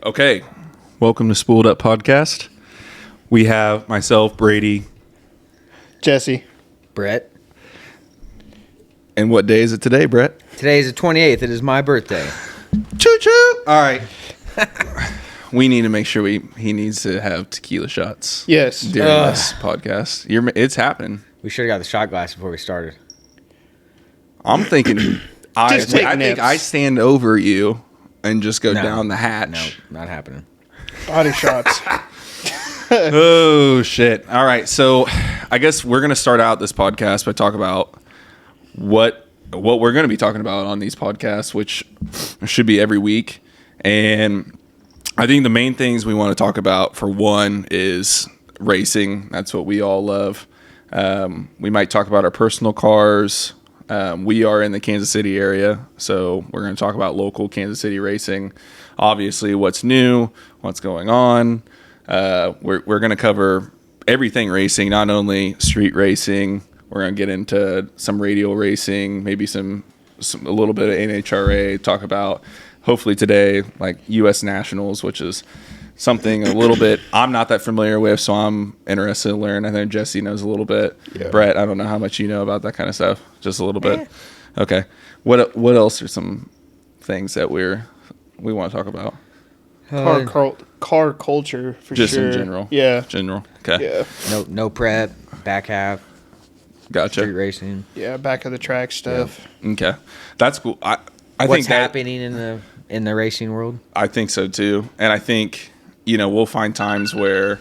Okay, welcome to Spool'd Podcast. We have myself, Brady. Jesse. Bret. And what day is it today, Bret? Today is the 28th. It is my birthday. Choo-choo! All right. We need to make sure he needs to have tequila shots. Yes. During this podcast. It's happening. We should have got the shot glass before we started. I'm thinking, I take think nips. I stand over you and just go down the hatch. No, not happening. Body shots. Oh, shit. All right. So I guess we're going to start out this podcast by talking about what we're going to be talking about on these podcasts, which should be every week. And I think the main things we want to talk about, for one, is racing. That's what we all love. We might talk about our personal cars. We are in the Kansas City area, so we're going to talk about local Kansas City racing. Obviously, what's new, what's going on. We're going to cover everything racing, not only street racing. We're going to get into some radial racing, maybe a little bit of NHRA, talk about, hopefully today, like U.S. Nationals, which is something a little bit I'm not that familiar with, so I'm interested to learn. I think Jesse knows a little bit. Yeah. Bret, I don't know how much you know about that kind of stuff. Just a little bit. Okay. What else are some things that we want to talk about? Car culture, for just sure. In general. Yeah. General. Okay. Yeah. No prep, back half. Gotcha. Street racing. Yeah, back of the track stuff. Yeah. Okay. That's cool. I What's think happening in the racing world? I think so too. And I think, we'll find times where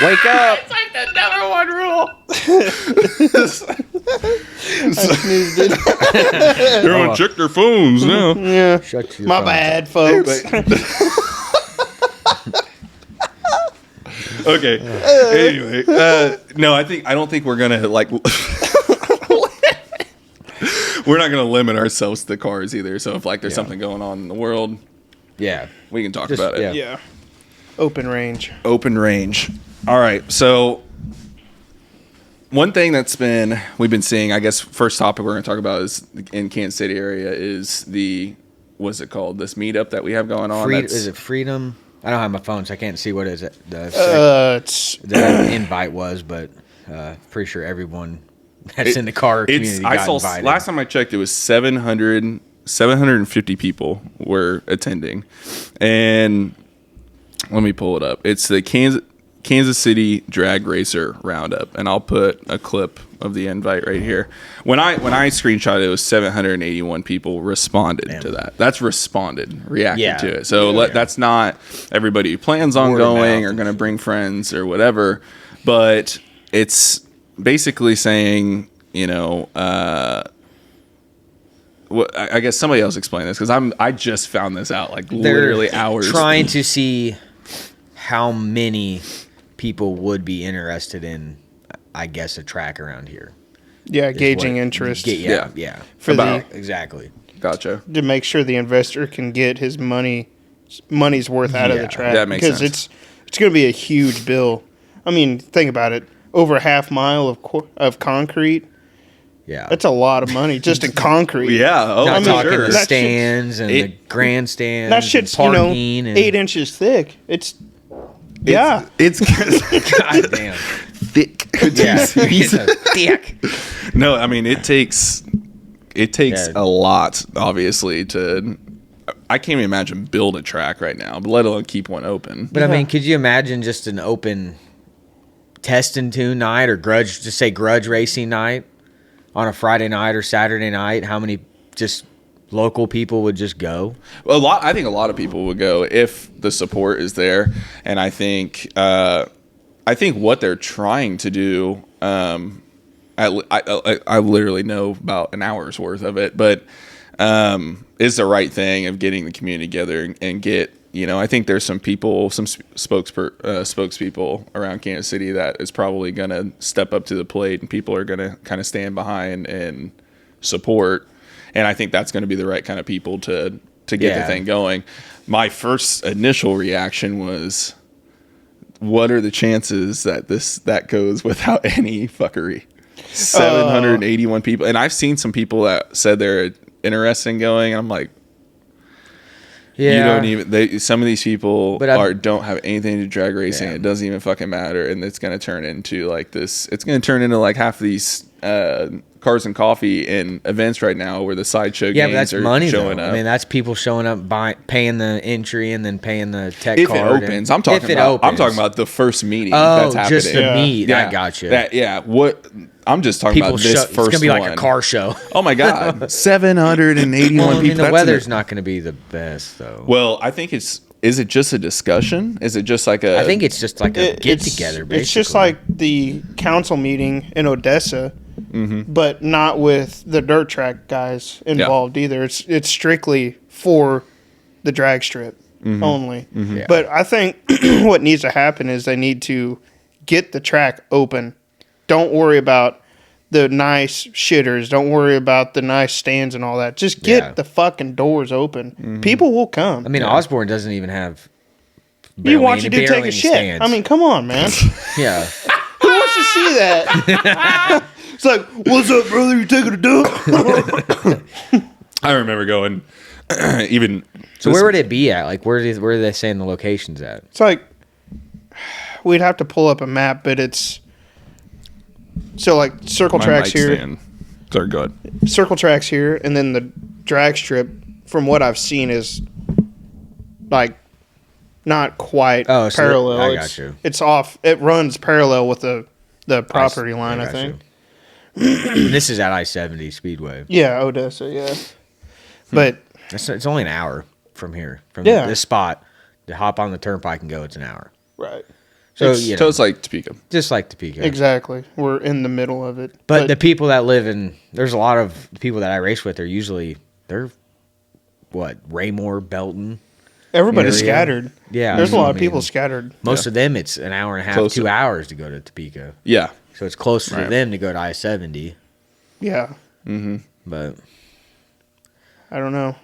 Wake up! It's like the number one rule. I sneezed it. Everyone check their phones now. Yeah. Shut your My phone. bad, folks. Okay. Anyway, no, I don't think we're gonna we're not gonna limit ourselves to cars either. So if there's something going on in the world, Yeah. we can talk Just- about it. yeah. Yeah. Open range. Open range. All right. So one thing we've been seeing, I guess, first topic we're gonna talk about is in Kansas City area is what's it called? This meetup that we have going on. Is it Freedom? I don't have my phone, so I can't see what is it. It's The invite was, but pretty sure everyone that's in the car community got invited. Last time I checked, it was 750 people were attending, and let me pull it up. It's the Kansas City Drag Racer Roundup, and I'll put a clip of the invite right here. When I screenshot it, was 781 people responded to that. That's reacted to it. So that's not everybody who plans on going or going to bring friends or whatever, but it's basically saying, I guess somebody else explain this, because I just found this out literally hours. Trying to see how many people would be interested in, I guess, a track around here. yeah, gauging interest. Yeah. Exactly. Gotcha. To make sure the investor can get his money's worth out of the track. That makes sense. Because it's going to be a huge bill. I mean, think about it. Over a half mile of concrete. Yeah. That's a lot of money just in concrete. Yeah. Oh, Not I'm talking sure. the stands and the grandstands. That shit's, and parking and 8 inches thick. It's God damn. Thick. Yeah. It's a thick. No, I mean it takes a lot, obviously, to. I can't even imagine build a track right now, but let alone keep one open. But I mean, could you imagine just an open test and tune night or grudge racing night on a Friday night or Saturday night? How many just local people would just go? I think a lot of people would go if the support is there, and I think what they're trying to do. I literally know about an hour's worth of it, but is the right thing of getting the community together and get. I think there's some people, some spokespeople around Kansas City that is probably going to step up to the plate, and people are going to kind of stand behind and support. And I think that's going to be the right kind of people to get the thing going. My first initial reaction was, what are the chances that goes without any fuckery? 781 people. And I've seen some people that said they're interested in going. And I'm like, Yeah. You don't even. Some of these people don't have anything to drag racing. Yeah. It doesn't even fucking matter, and it's going to turn into like this. It's going to turn into like half of these cars and coffee and events right now where the sideshow Yeah, but games that's are money showing though. up. I mean, that's people showing up, paying the entry and then paying the tech If card. it opens, I'm talking about the first meeting that's happening. Just the meet. I got you. What I'm just talking about this first one. It's gonna be like a car show. Oh my god, 781 Well, I mean, people. the weather's not going to be the best though. Well, I think it's. Is it just a discussion? Is it just like a? I think it's just like a get together. Basically, it's just like the council meeting in Odessa, but not with the dirt track guys involved either. It's strictly for the drag strip only. Yeah. But I think what needs to happen is they need to get the track open. Don't worry about the nice shitters. Don't worry about the nice stands and all that. Just get the fucking doors open. People will come. I mean, Osborne doesn't even have. You want you to take a shit. Stands. I mean, come on, man. Yeah. Who wants to see that? It's like, what's up, brother? You taking a dump? I remember going. Even so, where would it be at? Like, where are they saying the location's at? It's like we'd have to pull up a map, but it's so like circle tracks here. They're good. Circle tracks here, and then the drag strip. From what I've seen, is like not quite parallel. I got you. It's off. It runs parallel with the property line. I think. This is at I-70 Speedway. Yeah, Odessa. Yeah, but it's only an hour from here, from this spot. To hop on the turnpike and go, it's an hour. Right. So it's like Topeka. Just like Topeka. Exactly. We're in the middle of it. But the people that live in, there's a lot of people that I race with, they're Raymore, Belton. Everybody's scattered. Yeah. There's a lot of people scattered. Most of them, it's an hour and a half, 2 hours to go to Topeka. Yeah. So it's closer to them to go to I-70. Yeah. But I don't know.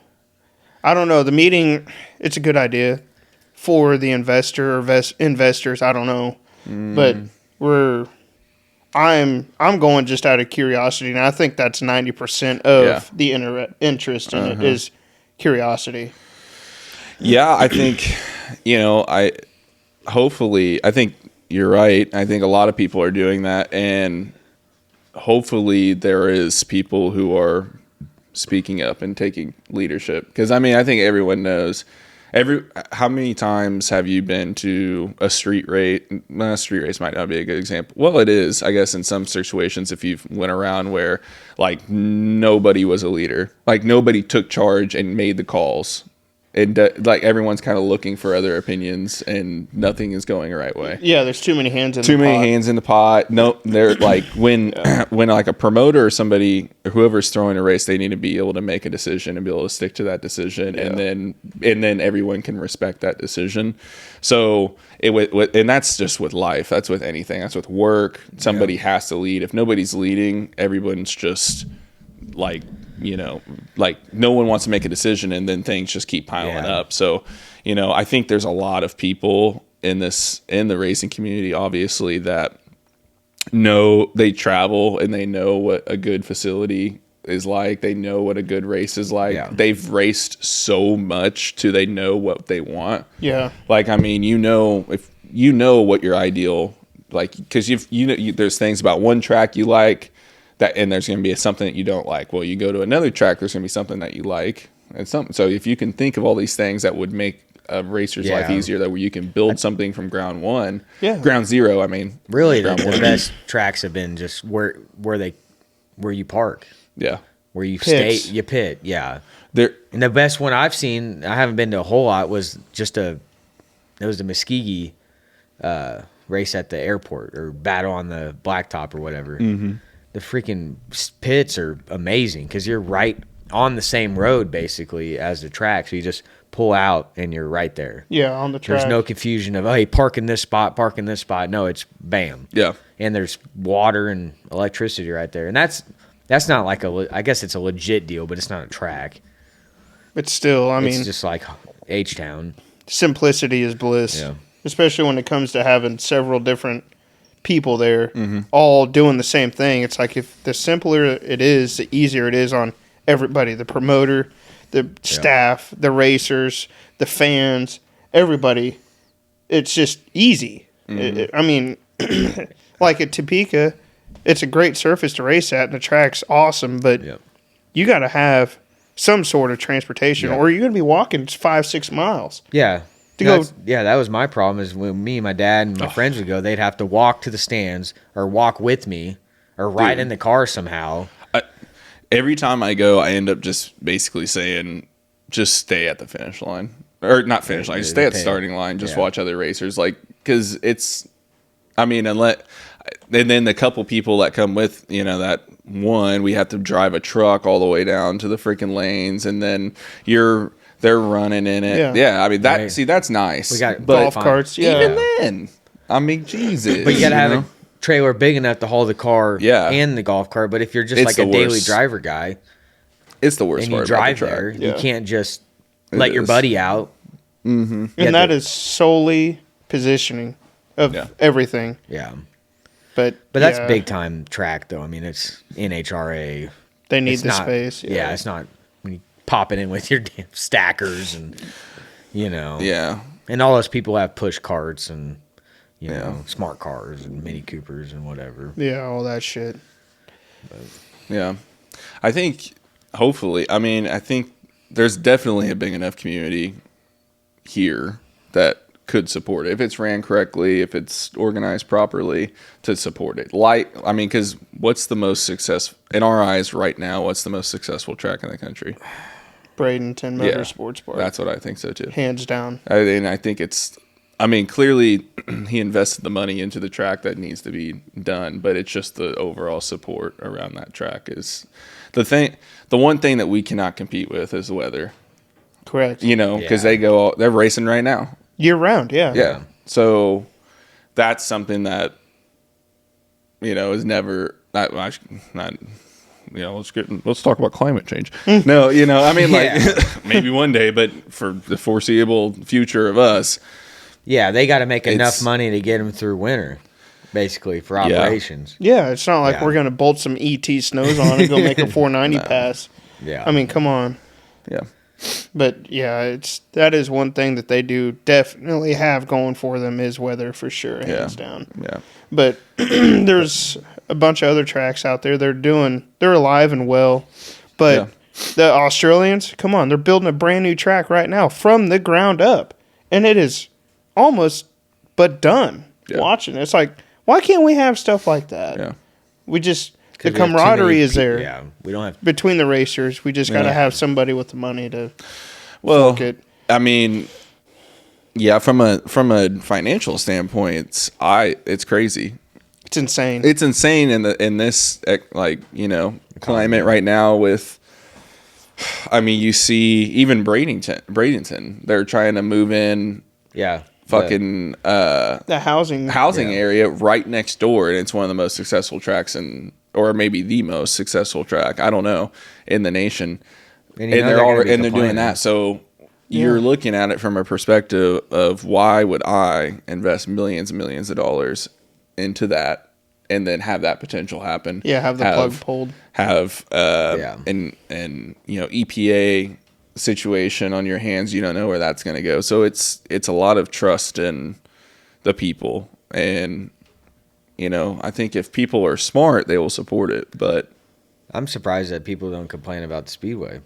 The meeting, it's a good idea for the investor or investors. I don't know. But I'm going just out of curiosity, and I think that's 90% of the interest in it is curiosity. Yeah, I think, I think you're right. I think a lot of people are doing that, and hopefully there is people who are speaking up and taking leadership. Because, I mean, I think everyone knows. How many times have you been to a street race? Well, a street race might not be a good example. Well, it is, I guess, in some situations if you went around where, like, nobody was a leader. Like, nobody took charge and made the calls. And like everyone's kind of looking for other opinions, and nothing is going the right way. Yeah, there's too many hands in the pot. Too many hands in the pot. No, they're like when like a promoter or somebody or whoever's throwing a race, they need to be able to make a decision and be able to stick to that decision, and then everyone can respect that decision. So and that's just with life. That's with anything. That's with work. Somebody has to lead. If nobody's leading, everyone's just like. Like no one wants to make a decision, and then things just keep piling up. So, I think there's a lot of people in the racing community, obviously, that know they travel and they know what a good facility is like. They know what a good race is like. Yeah. They've raced so much they know what they want. Yeah. Like, I mean, if you know what your ideal, like, because there's things about one track you like. And there's going to be something that you don't like. Well, you go to another track, there's going to be something that you like. And so if you can think of all these things that would make a racer's life easier, that where you can build something from ground zero, I mean. Really, the best tracks have been just where you park. Yeah. Where you stay, you pit, and the best one I've seen, I haven't been to a whole lot, was it was the Muskegee race at the airport, or battle on the blacktop or whatever. Mm-hmm. The freaking pits are amazing because you're right on the same road basically as the track. So you just pull out and you're right there. Yeah, on the track. There's no confusion of, hey, park in this spot. No, it's bam. Yeah. And there's water and electricity right there. And that's not like I guess it's a legit deal, but it's not a track. But still, I mean. It's just like H-Town. Simplicity is bliss. Yeah. Especially when it comes to having several different people there all doing the same thing. It's like if the simpler it is, the easier it is on everybody, the promoter, the staff, the racers, the fans, everybody. It's just easy. I mean, like at Topeka, it's a great surface to race at, and the track's awesome, but you got to have some sort of transportation, or you're going to be walking 5-6 miles. Yeah. That was my problem. Is when me and my dad and my friends would go, they'd have to walk to the stands or walk with me or ride in the car somehow. Every time I go, I end up just basically saying, just stay at the finish line. Or not finish line, just stay at the starting line. Just watch other racers. Like, because it's, I mean, and then the couple people that come with, that one, we have to drive a truck all the way down to the freaking lanes, and then they're running in it. Yeah, I mean, that's nice. We got golf carts. Yeah. Even then, I mean, Jesus. But you got to have a trailer big enough to hold the car and the golf cart. But if you're just like a daily driver guy, it's the worst and part you drive about the there, track. you can't just let your buddy out. Mm-hmm. And that is solely positioning of everything. Yeah. But that's big time track, though. I mean, it's NHRA. They need the space. Yeah, it's not when you pop it in with your damn stackers and, Yeah. And all those people have push carts and, smart cars and Mini Coopers and whatever. Yeah, all that shit. Yeah. I think, hopefully, I think there's definitely a big enough community here that could support it if it's ran correctly, if it's organized properly, to support it. Because what's the most successful in our eyes right now? What's the most successful track in the country? Bradenton Motorsports Park. That's what I think so too. Hands down. I think it's. Clearly he invested the money into the track that needs to be done, but it's just the overall support around that track is the thing. The one thing that we cannot compete with is the weather. Correct. Because they're racing right now. Year round, yeah. Yeah. So that's something that, is never not let's talk about climate change. No, maybe one day, but for the foreseeable future of us. Yeah, they got to make enough money to get them through winter, basically, for operations. Yeah, it's not like we're going to bolt some ET snows on and go make a 490 pass. Yeah. I mean, come on. Yeah. But yeah, that is one thing that they do definitely have going for them is weather for sure, hands down. Yeah. But there's a bunch of other tracks out there. They're alive and well. But the Australians, come on, they're building a brand new track right now from the ground up. And it is almost but done. Watching it's like, why can't we have stuff like that? Yeah. We just the camaraderie is there. Yeah, we don't have between the racers. We just got to have somebody with the money to fork it. From a financial standpoint, it's crazy. It's insane. It's insane in this climate right now with. You see even Bradenton, they're trying to move in. Yeah. The housing area right next door, and it's one of the most successful tracks or maybe the most successful track, I don't know, in the nation. And they're doing that. So you're looking at it from a perspective of why would I invest millions and millions of dollars into that and then have that potential happen? Yeah, have the plug pulled. Have EPA situation on your hands. You don't know where that's going to go. So it's a lot of trust in the people, and I think if people are smart, they will support it. But I'm surprised that people don't complain about the Speedway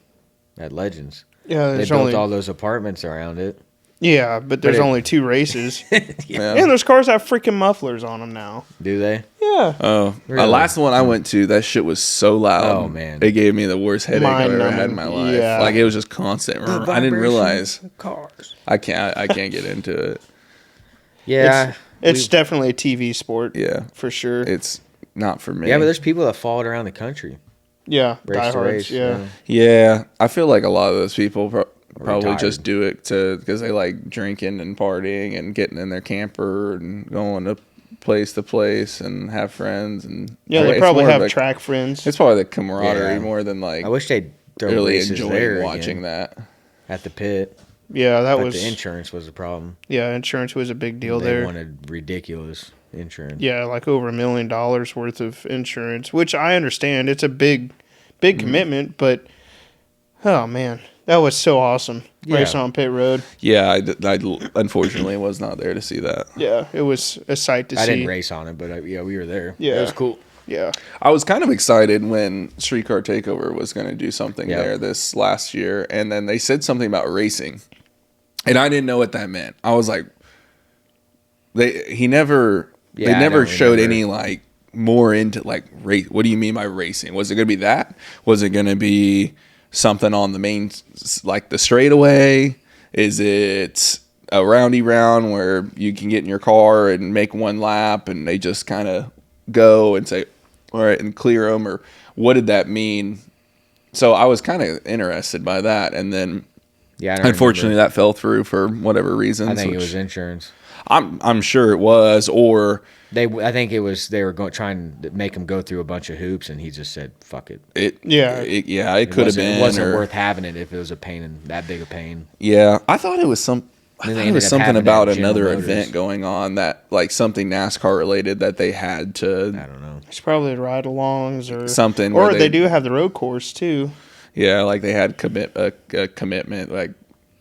at Legends. Yeah, they built all those apartments around it. Yeah, but there's only 2 races. And those cars have freaking mufflers on them now. Do they? Yeah. Oh, really? Last one I went to, that shit was so loud. Oh, man. It gave me the worst headache I've ever had in my life. Yeah. Like, it was just constant. I didn't realize. Cars. I can't get into it. Yeah. It's definitely a TV sport. Yeah. For sure. It's not for me. Yeah, but there's people that follow it around the country. Yeah. Race to race. Yeah. Yeah. I feel like a lot of those people probably retired. just do it because they like drinking and partying and getting in their camper and going to place and have friends and they probably have track friends. It's probably the camaraderie more than like I wish they'd really enjoying watching that at the pit. Yeah, but the insurance was a problem. Yeah, insurance was a big deal they there. They wanted ridiculous insurance. Yeah, like over $1 million worth of insurance, which I understand. It's a big commitment, but oh man. That was so awesome. Yeah. Racing on pit road. Yeah, I unfortunately was not there to see that. Yeah, it was a sight to see. I didn't race on it, but we were there. Yeah. It was cool. Yeah. I was kind of excited when Streetcar Takeover was going to do something Yeah. there this last year, and then they said something about racing, and I didn't know what that meant. I was like, they never showed any like more into like race. What do you mean by racing? Was it going to be that? Was it going to be something on the main, like the straightaway? Is it a roundy round where you can get in your car and make one lap and they just kind of go and say, all right, and clear them? Or what did that mean? So I was kind of interested by that. And then unfortunately that fell through for whatever reasons. I think it was insurance. I'm sure it was, or I think it was they were trying to make him go through a bunch of hoops, and he just said, "Fuck it." It could have been. It wasn't worth having it if it was a pain and that big a pain. Yeah, I thought it was something about another Motors. event going on that like something NASCAR related that they had to. I don't know. It's probably ride-alongs or something, or they do have the road course too. Yeah, like they had a commitment, like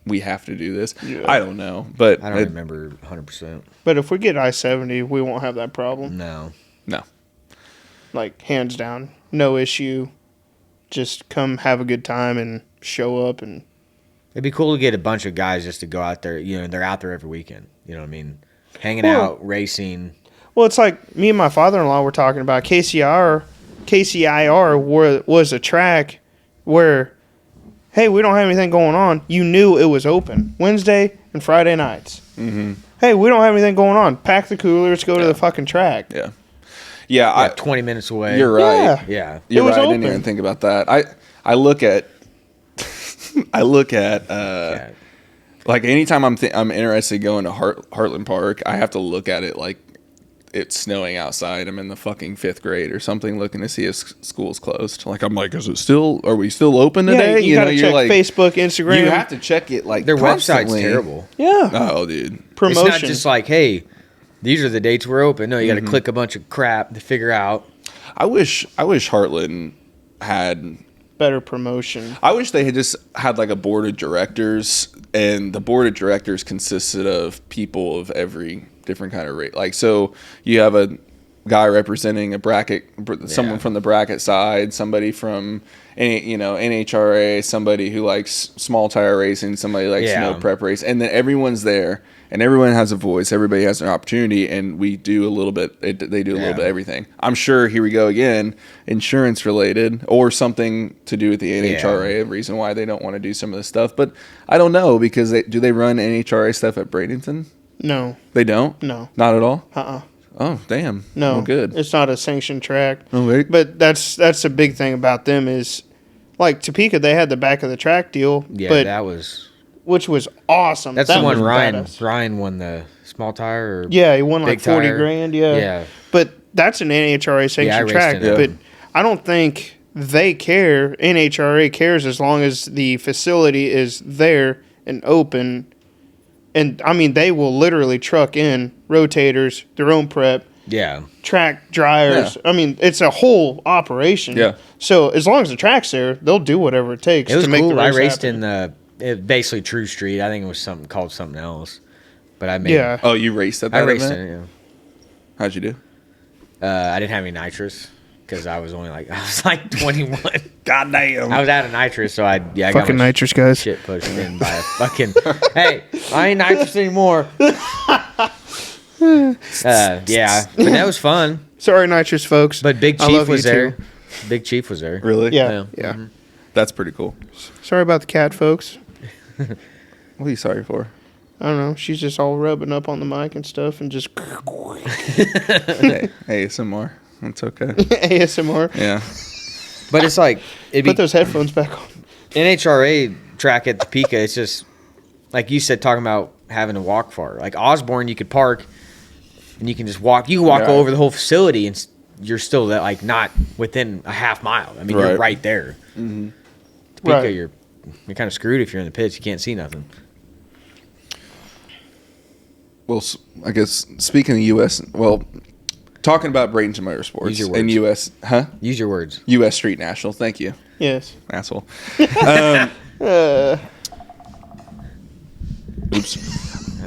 we have to do this. Yeah. I don't know, but I don't remember 100%. But if we get I-70, we won't have that problem. No. Like hands down, no issue. Just come have a good time and show up, and it'd be cool to get a bunch of guys just to go out there. You know, they're out there every weekend. You know what I mean? Hanging out, racing. Well, it's like me and my father-in-law were talking about KCIR was a track where, hey, we don't have anything going on. You knew it was open Wednesday and Friday nights. Mm-hmm. Hey, we don't have anything going on. Pack the coolers, go to the fucking track. Yeah. 20 minutes away. You're right. Yeah. You're right. I open. didn't even think about that. I look at like anytime I'm interested in going to Heartland Park, I have to look at it like it's snowing outside. I'm in the fucking 5th grade or something, looking to see if school's closed. Like I'm like, are we still open today? Yeah, you gotta check Facebook, Instagram. You have to check it like their constantly. website's terrible. Yeah. Oh, dude. Promotion. It's not just like, hey, these are the dates we're open. No, you got to click a bunch of crap to figure out. I wish Heartland had better promotion. I wish they had just had like a board of directors, and the board of directors consisted of people of every different kind of rate. Like, so you have a guy representing a bracket, someone from the bracket side, somebody from NHRA, somebody who likes small tire racing, somebody likes snow prep race, and then everyone's there. And everyone has a voice. Everybody has an opportunity, and we do a little bit. They do a little bit of everything. I'm sure. Here we go again. Insurance related, or something to do with the NHRA. A reason why they don't want to do some of this stuff, but I don't know because do they run NHRA stuff at Bradenton? No, they don't. No, not at all. Oh, damn. No, well, good. It's not a sanctioned track. Oh, wait. But that's a big thing about them is, like Topeka, they had the back of the track deal. Yeah, but that was. Which was awesome. That's the one Ryan won the small tire. Yeah, he won like 40 tire. grand. Yeah. But that's an NHRA sanctioned track. But I don't think they care. NHRA cares as long as the facility is there and open. And I mean, they will literally truck in rotators, their own prep. Yeah. Track dryers. Yeah. I mean, it's a whole operation. Yeah. So as long as the track's there, they'll do whatever it takes to make the race I raced happen. Basically True Street. I think it was something called something else, but I made. Yeah. Oh, you raced at that event? I raced in it. Yeah. How'd you do? I didn't have any nitrous because I was only like 21. God damn. I was out of nitrous, so I got fucking my nitrous guys. Shit pushed in by a fucking. Hey, I ain't nitrous anymore. Yeah, but that was fun. Sorry, nitrous folks. But Big Chief was there. Big Chief was there. Really? Yeah. Mm-hmm. That's pretty cool. Sorry about the cat, folks. What are you sorry for? I don't know. She's just all rubbing up on the mic and stuff and just... Hey, ASMR. That's okay. ASMR. Yeah. But it's like... Put those headphones back on. NHRA track at Topeka, it's just... Like you said, talking about having to walk far. Like Osborne, you could park and you can just walk. You can walk over the whole facility and you're still like not within a half mile. I mean, you're right there. Mm-hmm. Topeka, you're kind of screwed if you're in the pits. You can't see nothing. Well, I guess speaking of U.S., talking about Bradenton Motorsports and U.S., Use your words. U.S. Street National. Thank you. Yes. Asshole. Oops.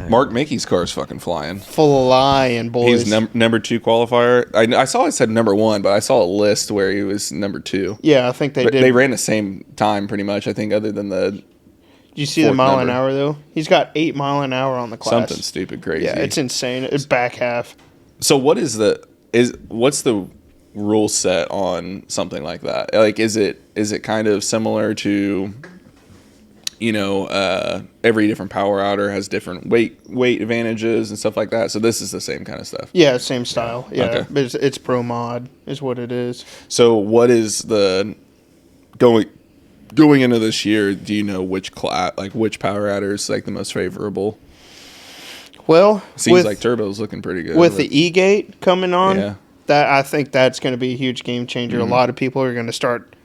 Mark Mickey's car is fucking flying. Flying, boys. He's number 2 qualifier. I saw it said number 1, but I saw a list where he was number 2. Yeah, I think they did. They ran the same time pretty much, I think, other than the... Did you see the mile an hour, though? He's got 8 mile an hour on the class. Something stupid crazy. Yeah, it's insane. It's back half. So what's the rule set on something like that? Like, is it kind of similar to... every different power outer has different weight advantages and stuff like that. So this is the same kind of stuff. Yeah, same style. Yeah, Okay. but it's pro mod is what it is. So what is the going into this year? Do you know which which power outer is like the most favorable? Well, Seems like Turbo's looking pretty good with the E-Gate coming on. Yeah. That I think that's going to be a huge game changer. A lot of people are going to start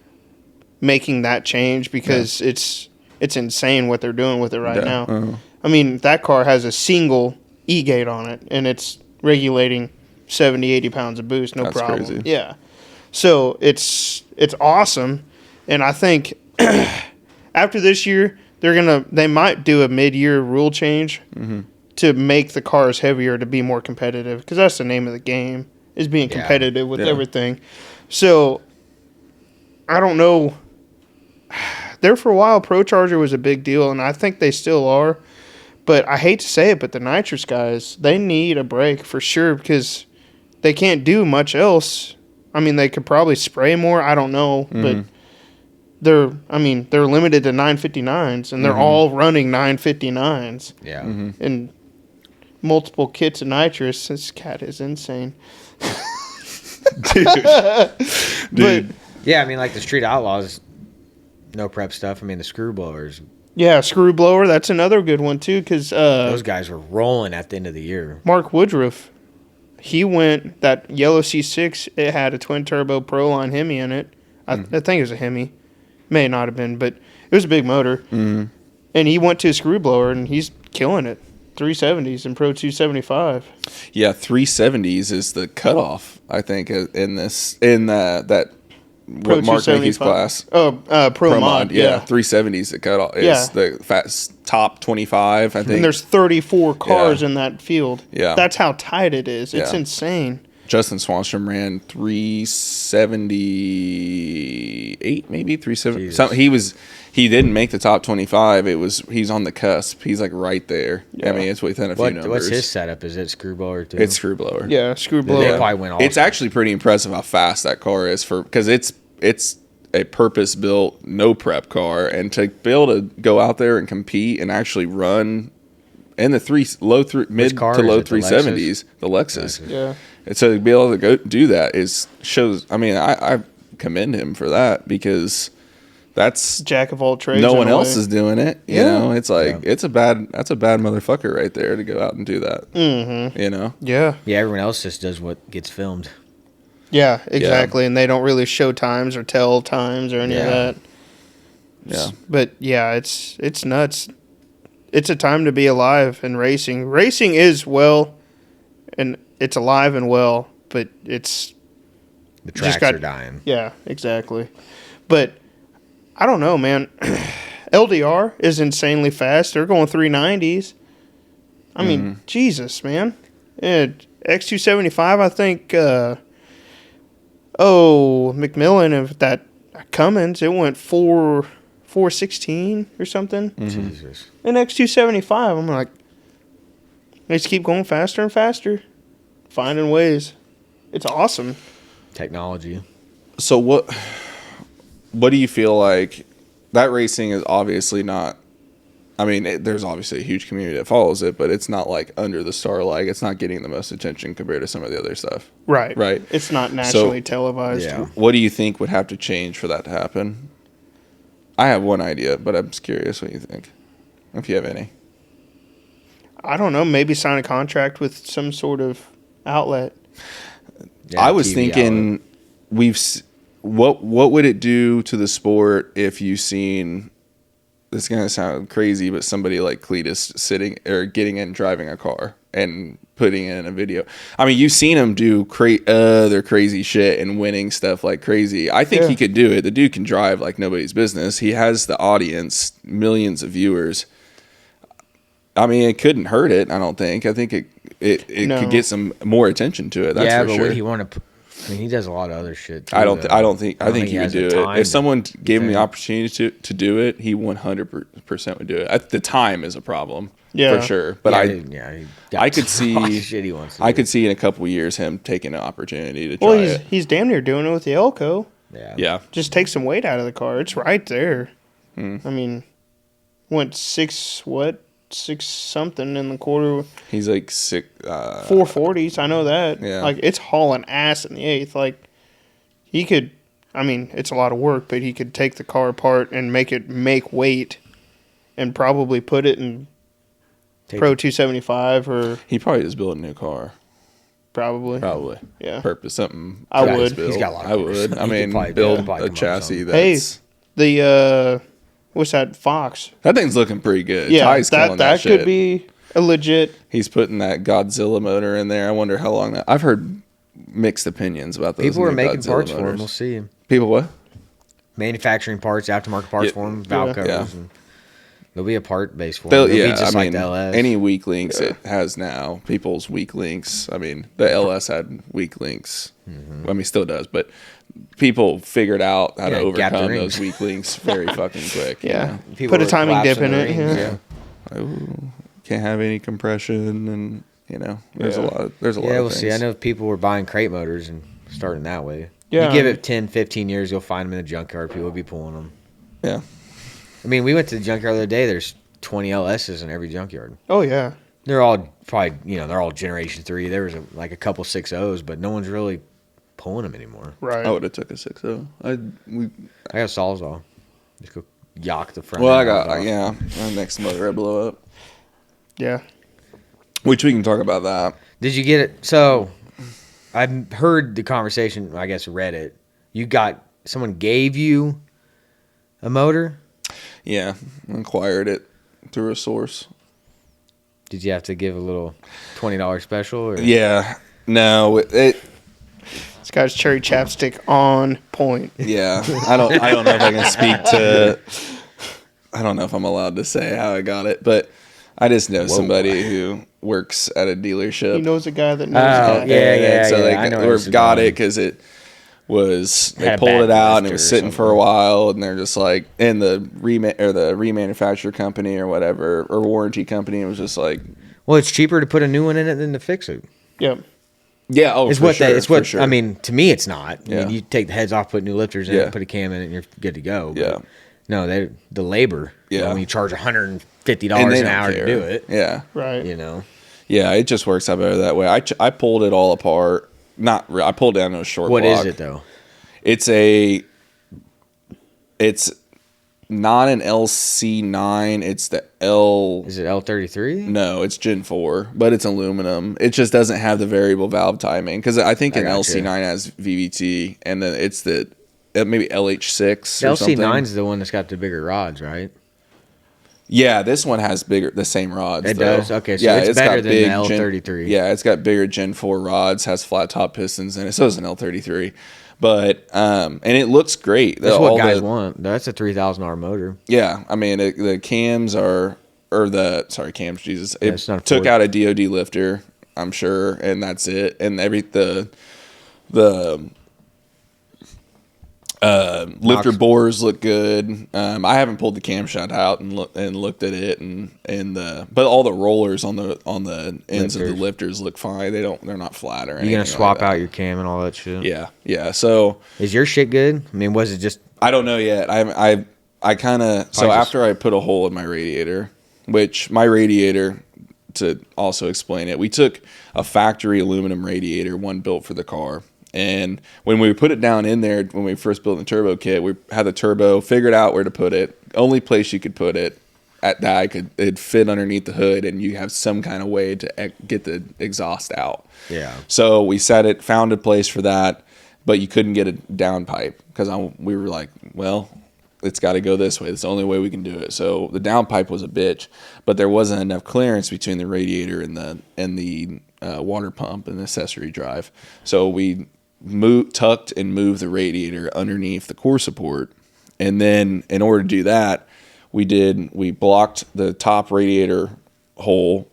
making that change because it's insane what they're doing with it right now. Uh-huh. I mean, that car has a single E-Gate on it, and it's regulating 70, 80 pounds of boost, no That's problem. crazy. Yeah. So it's awesome, and I think after this year, they might do a mid-year rule change to make the cars heavier to be more competitive, because that's the name of the game, is being competitive with everything. So I don't know. There for a while, Pro Charger was a big deal, and I think they still are. But I hate to say it, but the nitrous guys, they need a break for sure because they can't do much else. I mean, they could probably spray more. I don't know, but they're limited to 959s, and they're all running 959s. Yeah. And multiple kits of nitrous. This cat is insane. Dude. But Yeah, I mean, like the Street Outlaws, no prep stuff. I mean, the screw blowers, yeah, screw blower. That's another good one too, because those guys were rolling at the end of the year. Mark Woodruff, he went that yellow C6. It had a twin turbo Proline Hemi in it. I think it was a Hemi, may not have been, but it was a big motor. And he went to a screw blower, and he's killing it. 370s and Pro 275. Yeah, 370s is the cutoff, I think, in that Pro what Mark Mickey's 275. class. Oh, Pro Mod. Yeah. 370s the cutoff is Yeah. the top 25, I think. And there's 34 cars in that field. Yeah. That's how tight it is. It's Yeah. insane. Justin Swanstrom ran 378, maybe 370. He didn't make the top 25. He's on the cusp. He's like right there. Yeah. I mean, it's within a few numbers. What's his setup? Is it screw blower too? It's screw blower. Yeah, screw blower. They probably went off. It's actually pretty impressive how fast that car is because it's a purpose built no prep car, and to be able to go out there and compete and actually run in the mid car to is low it, the 370s, the Lexus. Yeah. And so to be able to go do that shows. I mean, I commend him for that because that's Jack of all trades. no in one a else way. is doing it. You know, it's like that's a bad motherfucker right there to go out and do that. Mm-hmm. You know. Yeah. Yeah, everyone else just does what gets filmed. Yeah, exactly. And they don't really show times or tell times or any of that. Yeah. But yeah, it's nuts. It's a time to be alive in racing. Racing is and it's alive and well, but it's The tracks are dying. Yeah, exactly. But I don't know, man. LDR is insanely fast. They're going 390s. I mean, Jesus, man. And X275, I think, McMillan of that Cummins, it went 416 or something. Jesus. And X275, I'm like, they just keep going faster and faster, finding ways. It's awesome. Technology. So what do you feel like that racing is obviously not? I mean, there's obviously a huge community that follows it, but it's not like under the starlight. It's not getting the most attention compared to some of the other stuff. Right. Right. It's not nationally televised. Yeah. What do you think would have to change for that to happen? I have one idea, but I'm just curious what you think, if you have any. I don't know. Maybe sign a contract with some sort of outlet. Yeah, I was TV thinking, what would it do to the sport if you seen this is gonna sound crazy, but somebody like Cletus sitting or getting in, driving a car and putting in a video. I mean, you've seen him do other crazy shit and winning stuff like crazy. I think he could do it. The dude can drive like nobody's business. He has the audience, millions of viewers. I mean, it couldn't hurt it. I don't think. I think it could get some more attention to it. That's for sure. Would he want to? I mean, he does a lot of other shit too, I think he would do it. If someone gave him the opportunity to do it, he 100% would do it. The time is a problem, for sure. But I could see shit he wants to I do. could see in a couple of years him taking an opportunity to try it. He's damn near doing it with the Elko. Yeah. Just take some weight out of the car. It's right there. I mean, went 6 something in the quarter. He's like 440s. I know that. Yeah. Like, it's hauling ass in the 8th. Like, he could, I mean, it's a lot of work, but he could take the car apart and make weight and probably put it in Pro 275 or. He probably just built a new car. Probably. Yeah. Purpose something. I would. He's got a lot of I would. I mean, probably build come a up chassis with that's. The what's that, Fox? That thing's looking pretty good. Yeah, Ty's killing that shit. could be a legit. He's putting that Godzilla motor in there. I wonder how long that. I've heard mixed opinions about those. People are new making Godzilla parts motors. for him. We'll see. People what? Manufacturing parts, aftermarket parts for him, valve covers. Yeah. And there'll be a part base for him. It'll be just like the LS. Any weak links it has now. People's weak links. I mean, the LS had weak links. I mean, still does, but people figured out how to overcome those weak links very fucking quick. Yeah. You know? Put a timing dip in it. Yeah. Can't have any compression, and there's a lot. There's a lot. Yeah, of we'll things. see. I know people were buying crate motors and starting that way. Yeah. You give it 10, 15 years, you'll find them in the junkyard. People will be pulling them. Yeah. I mean, we went to the junkyard the other day. There's 20 LSs in every junkyard. Oh, yeah. They're all probably, they're all Generation 3. There was like a couple 6.0s, but no one's really pulling them anymore. Right. I would have took a 6.0. I got a Sawzall. Just go yock the front. Well, I end got off. my next motor I blow up, Yeah. which we can talk about that. Did you get it? So, I heard the conversation. I guess read it. Someone gave you a motor. Yeah, acquired it through a source. Did you have to give a little $20 special? Or? Yeah, no, This guy's cherry chapstick on point. Yeah, I don't know if I can speak to. I don't know if I'm allowed to say how I got it, but I just know somebody who works at a dealership. He knows a guy that knows a guy. Yeah. So I know or this is got going. it because it was they Had a pulled bad it out and it lifter was or sitting for a something. while, and they're just like, and the remanufacturer company or whatever or warranty company was just like, Well, it's cheaper to put a new one in it than to fix it. Yep. yeah, oh, It's for what sure, they. It's for what sure. I mean. To me, it's not. I Yeah. mean, you take the heads off, put new lifters in Yeah. it, put a cam in it, and you're good to go. But Yeah. No, the labor. Yeah. When you charge $150 And they an don't hour care. to do it. Yeah, Right. yeah, it just works out better that way. I pulled it all apart. I pulled down to a short What block. is it though? It's not an LC9. It's the L. Is it L33? No, it's Gen 4, but it's aluminum. It just doesn't have the variable valve timing because I think an gotcha. LC9 has VVT, and then it's the maybe LH6 The or something. LC9 is the one that's got the bigger rods, right? Yeah, this one has the same rods. It though. does? Okay, so it's better got than the big L33. Yeah, it's got bigger Gen 4 rods, has flat top pistons in it. So does an L33. But, and it looks great. That's what guys want. That's a $3,000 motor. Yeah, I mean, the cams cams, Jesus. It it's not took Ford. out a DOD lifter, I'm sure, and that's it. And the lifter bores look good. I haven't pulled the camshaft out and looked at it, but all the rollers on the ends of the lifters look fine. They're not flat or anything. You're gonna swap like that. out your cam and all that shit. Yeah. So Is your shit good? I mean, was it just? I don't know yet. I kind of after I put a hole in my radiator, which my radiator, to also explain it, we took a factory aluminum radiator, one built for the car. And when we put it down in there, when we first built the turbo kit, we had the turbo, figured out where to put it. Only place you could put it at that it'd fit underneath the hood, and you have some kind of way to get the exhaust out. Yeah. So we found a place for that, but you couldn't get a downpipe because we were like, well, it's got to go this way. It's the only way we can do it. So the downpipe was a bitch, but there wasn't enough clearance between the radiator and the water pump and accessory drive. So we tucked and moved the radiator underneath the core support. And then in order to do that, we blocked the top radiator hole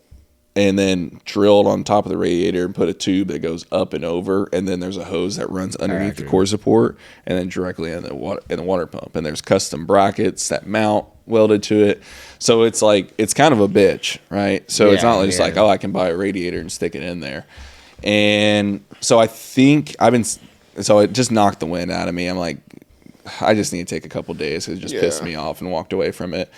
and then drilled on top of the radiator and put a tube that goes up and over, and then there's a hose that runs underneath the core support and then directly in the water pump. And there's custom brackets that mount welded to it. So it's like, it's kind of a bitch, right? So it's not just like, oh, I can buy a radiator and stick it in there. And so I think so it just knocked the wind out of me. I'm like, I just need to take a couple days. It just pissed me off and walked away from it.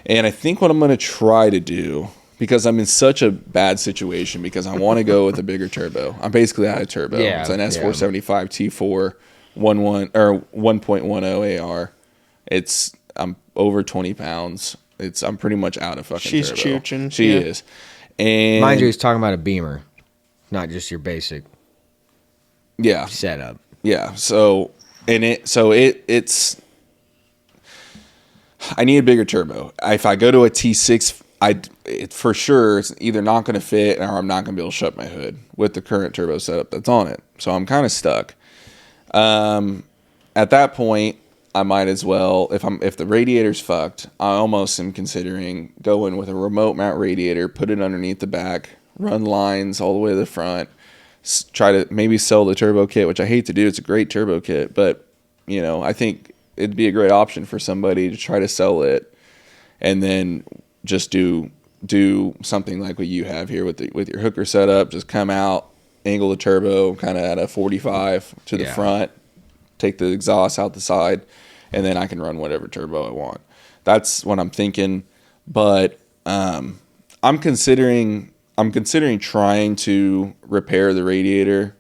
And I think what I'm going to try to do, because I'm in such a bad situation, because I want to go with a bigger turbo. I'm basically out of turbo. Yeah, it's an S475 T4 1.10 AR. I'm over 20 pounds. I'm pretty much out of fucking She's turbo. chooching. She is. And mind you, he's talking about a Beamer, not just your basic setup. Yeah. So it's I need a bigger turbo. If I go to a T6, for sure it's either not going to fit or I'm not going to be able to shut my hood with the current turbo setup that's on it. So I'm kind of stuck. At that point, I might as well, if the radiator's fucked, I almost am considering going with a remote mount radiator, put it underneath the back, run lines all the way to the front, try to maybe sell the turbo kit, which I hate to do. It's a great turbo kit, but I think it'd be a great option for somebody to try to sell it, and then just do something like what you have here with your hooker setup. Just come out, angle the turbo kind of at a 45 to the front, take the exhaust out the side, and then I can run whatever turbo I want. That's what I'm thinking. But I'm considering trying to repair the radiator.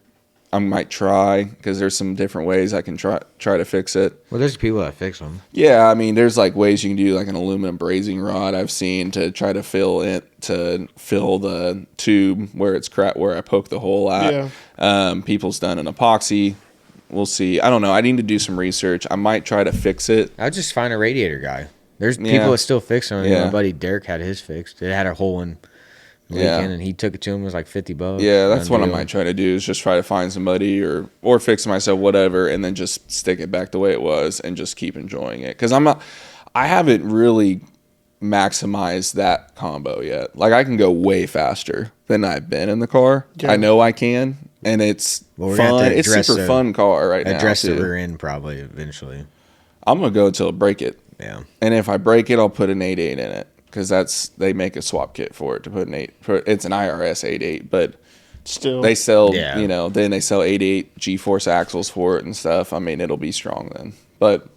I might try, because there's some different ways I can try to fix it. Well, there's people that fix them. Yeah, I mean, there's like ways you can do like an aluminum brazing rod I've seen to try to fill the tube where it's where I poke the hole at. Yeah. People's done an epoxy. We'll see. I don't know. I need to do some research. I might try to fix it. I'll just find a radiator guy. There's people that still fix them. Yeah. My buddy Derek had his fixed. It had a hole in leaking, and he took it to him. It was like $50. Yeah, that's what I might try to do, is just try to find somebody or fix it myself, whatever, and then just stick it back the way it was and just keep enjoying it. Because I haven't really maximized that combo yet. Like, I can go way faster than I've been in the car. Yeah. I know I can, and it's fun. It's super fun car right now. Address the rear end probably eventually. I'm gonna go until I break it. Yeah, and if I break it, I'll put an 8.8 in it, because they make a swap kit for it to put an 8. It's an IRS 8.8, but still they sell then they sell 8.8 G-force axles for it and stuff. I mean, it'll be strong then, but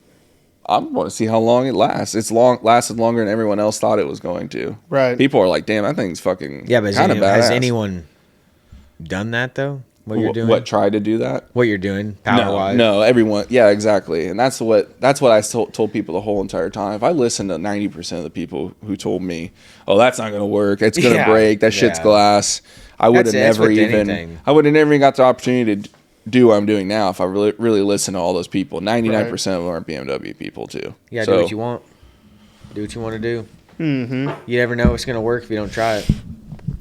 I want to see how long it lasts. Lasted longer than everyone else thought it was going to. Right. People are like, damn, that thing's fucking but kind of badass. Has anyone done that though? What you're doing? What, tried to do that? What you're doing, power-wise? No, everyone. Yeah, exactly. And that's what I told people the whole entire time. If I listened to 90% of the people who told me, "Oh, that's not going to work. It's going to break. That shit's glass," I would have never even got the opportunity to do what I'm doing now if I really listened to all those people. 99% of them are BMW people too. Yeah, do what you want. Do what you want to do. Mm-hmm. You never know what's going to work if you don't try it.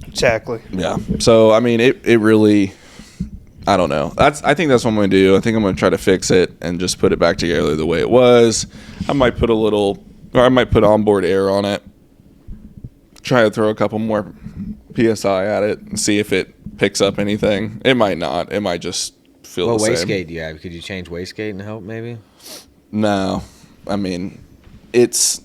Exactly. Yeah. So I mean, it really. I don't know. I think that's what I'm going to do. I think I'm going to try to fix it and just put it back together the way it was. I might put onboard air on it. Try to throw a couple more PSI at it and see if it picks up anything. It might not. It might just feel the same. What wastegate do you have? Could you change wastegate and help maybe? No. I mean, it's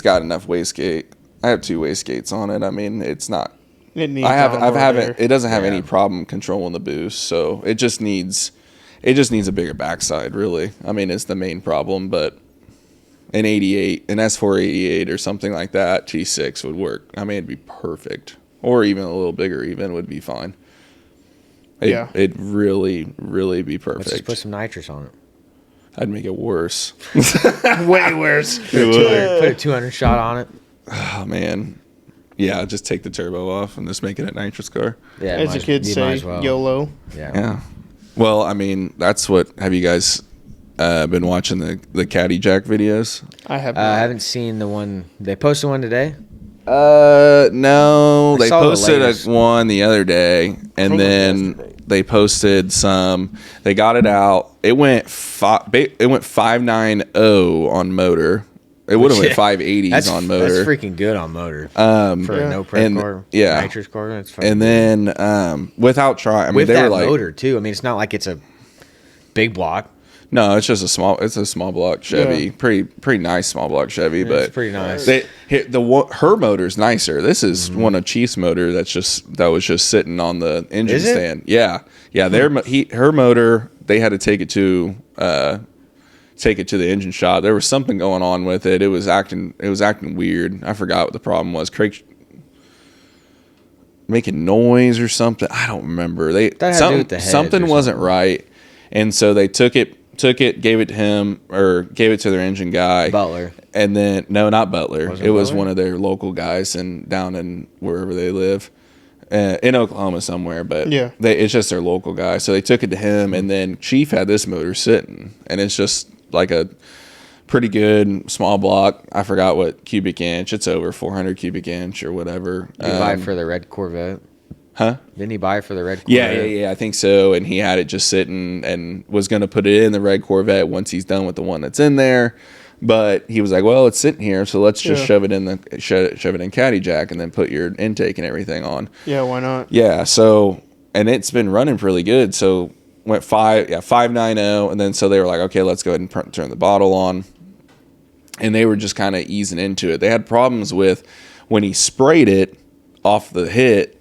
got enough wastegate. I have 2 wastegates on it. I mean, it's not. It doesn't have any problem controlling the boost, so it just needs a bigger backside, really. I mean, it's the main problem, but an S488 or something like that, T6 would work. I mean, it'd be perfect, or even a little bigger, would be fine. It'd really, really be perfect. Let's just put some nitrous on it. I'd make it worse. Way worse. Put a 200 shot on it. Oh man. Yeah, just take the turbo off and just make it a nitrous car. Yeah, as the kids say, YOLO. Yeah. Well, I mean, that's what. Have you guys been watching the Caddy Jack videos? I have. I haven't seen the one. They posted one today. No, they saw the posted latest. one the other day, and then they posted some. They got it out. It went 590 on motor. It would have went 580s on motor. That's freaking good on motor for a no prep car. Yeah, nitrous car. That's fucking and then without trying, I mean, with they that were like motor too. I mean, it's not like it's a big block. no, it's just a small block Chevy, pretty nice small block Chevy, but It's pretty nice. Her motor's nicer. This is one of Chief's motor that was just sitting on the engine Is it? stand. Yeah. Her motor, they had to take it to the engine shop. There was something going on with it. It was acting weird. I forgot what the problem was. Craig making noise or something. I don't remember. That had to do with the heads something or wasn't right, and so they took it, gave it to him, or gave it to their engine guy, Butler. and then no, not Butler. Was It was Butler? one of their local guys down in wherever they live. In Oklahoma somewhere, but it's just their local guy. So they took it to him, and then Chief had this motor sitting, and it's just like a pretty good small block. I forgot what cubic inch. It's over 400 cubic inch or whatever. Did he buy it for the red Corvette? Huh? Didn't he buy it for the red Corvette? Yeah, I think so. And he had it just sitting and was going to put it in the red Corvette once he's done with the one that's in there. But he was like, "Well, it's sitting here, so let's just shove it in Caddy Jack, and then put your intake and everything on." Yeah, why not? Yeah. So, and it's been running pretty good. So went 590, and then so they were like, "Okay, let's go ahead and turn the bottle on." And they were just kind of easing into it. They had problems with when he sprayed it off the hit.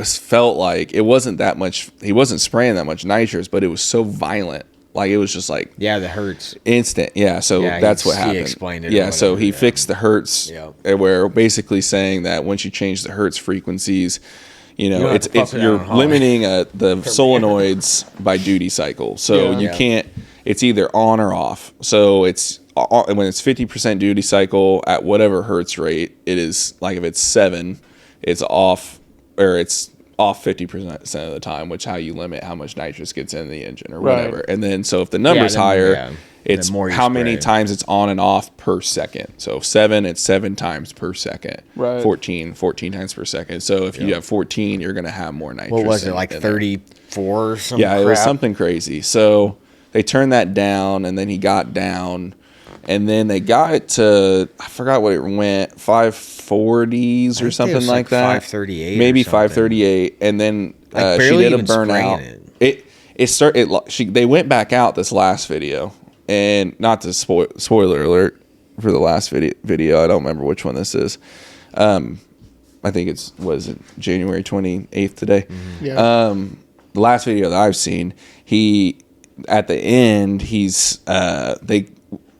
Felt like it wasn't that much. He wasn't spraying that much nitrous, but it was so violent. Like it was just like Yeah, the Hertz. instant. Yeah, so that's what happened. He explained it. Yeah, so he fixed the Hertz. Yeah. Where basically saying that once you change the Hertz frequencies, You don't have to pump it you're out on Holly. limiting the solenoids by duty cycle. So you can't. It's either on or off. So it's when it's 50% duty cycle at whatever Hertz rate it is. Like if it's 7, it's off, or it's off 50% of the time, which how you limit how much nitrous gets in the engine or whatever. And then so if the number's higher, it's how many times it's on and off per second. So 7, it's 7 times per second. Right. 14 times per second. So if you have 14, you're going to have more nitrous. What was it, like in 34 or something? Yeah, it was something crazy. So they turned that down, and then he got down, and then they got it to, I forgot what it went, 540s or something like that. 538. Maybe 538, and then she did a burnout. They went back out this last video, and not to spoiler alert for the last video. I don't remember which one this is. I think was it January 28th today. Mm-hmm. Yeah. The last video that I've seen, at the end, they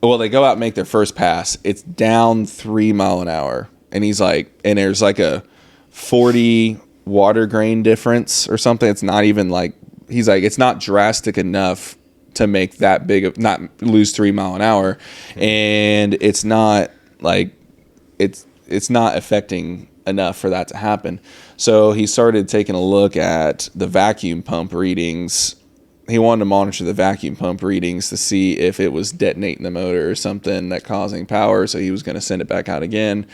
go out and make their first pass. It's down 3 mile an hour. And he's like, and there's like a 40 water grain difference or something. It's not even like, he's like, it's not drastic enough to make that big of, not lose 3 mile an hour. And it's not like, it's not affecting enough for that to happen. So he started taking a look at the vacuum pump readings. He wanted to monitor the vacuum pump readings to see if it was detonating the motor or something that causing power. So he was going to send it back out again.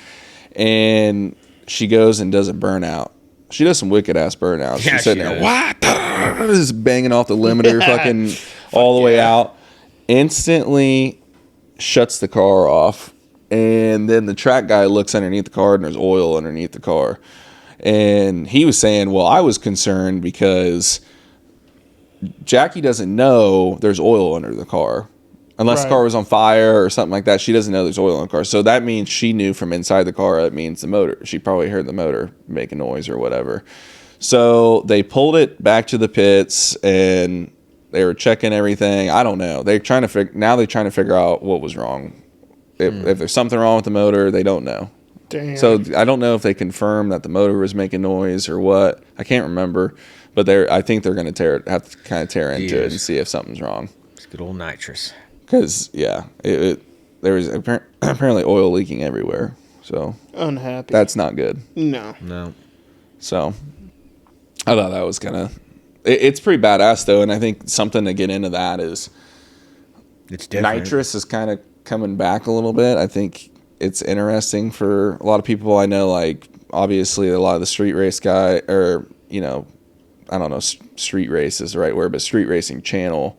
And she goes and does a burnout. She does some wicked ass burnouts. Yeah, She's sitting there, what? Just banging off the limiter, fucking all the way out. Instantly shuts the car off. And then the track guy looks underneath the car, and there's oil underneath the car. And he was saying, well, I was concerned because Jackie doesn't know there's oil under the car. Unless the car was on fire or something like that, she doesn't know there's oil in the car. So that means she knew from inside the car, that means the motor. She probably heard the motor make a noise or whatever. So they pulled it back to the pits, and they were checking everything. I don't know. They're trying to figure out what was wrong. If there's something wrong with the motor, they don't know. Damn. So I don't know if they confirmed that the motor was making noise or what. I can't remember. But I think they're going to have to kind of tear into it and see if something's wrong. It's good old nitrous. Because, there was apparently oil leaking everywhere. So Unhappy. that's not good. No. So I thought that was kind of... It's pretty badass, though. And I think something to get into that is It's different. Nitrous is kind of coming back a little bit. I think it's interesting for a lot of people I know, like obviously a lot of the street race guy, or, you know, I don't know, street race is the right word, but street racing channel,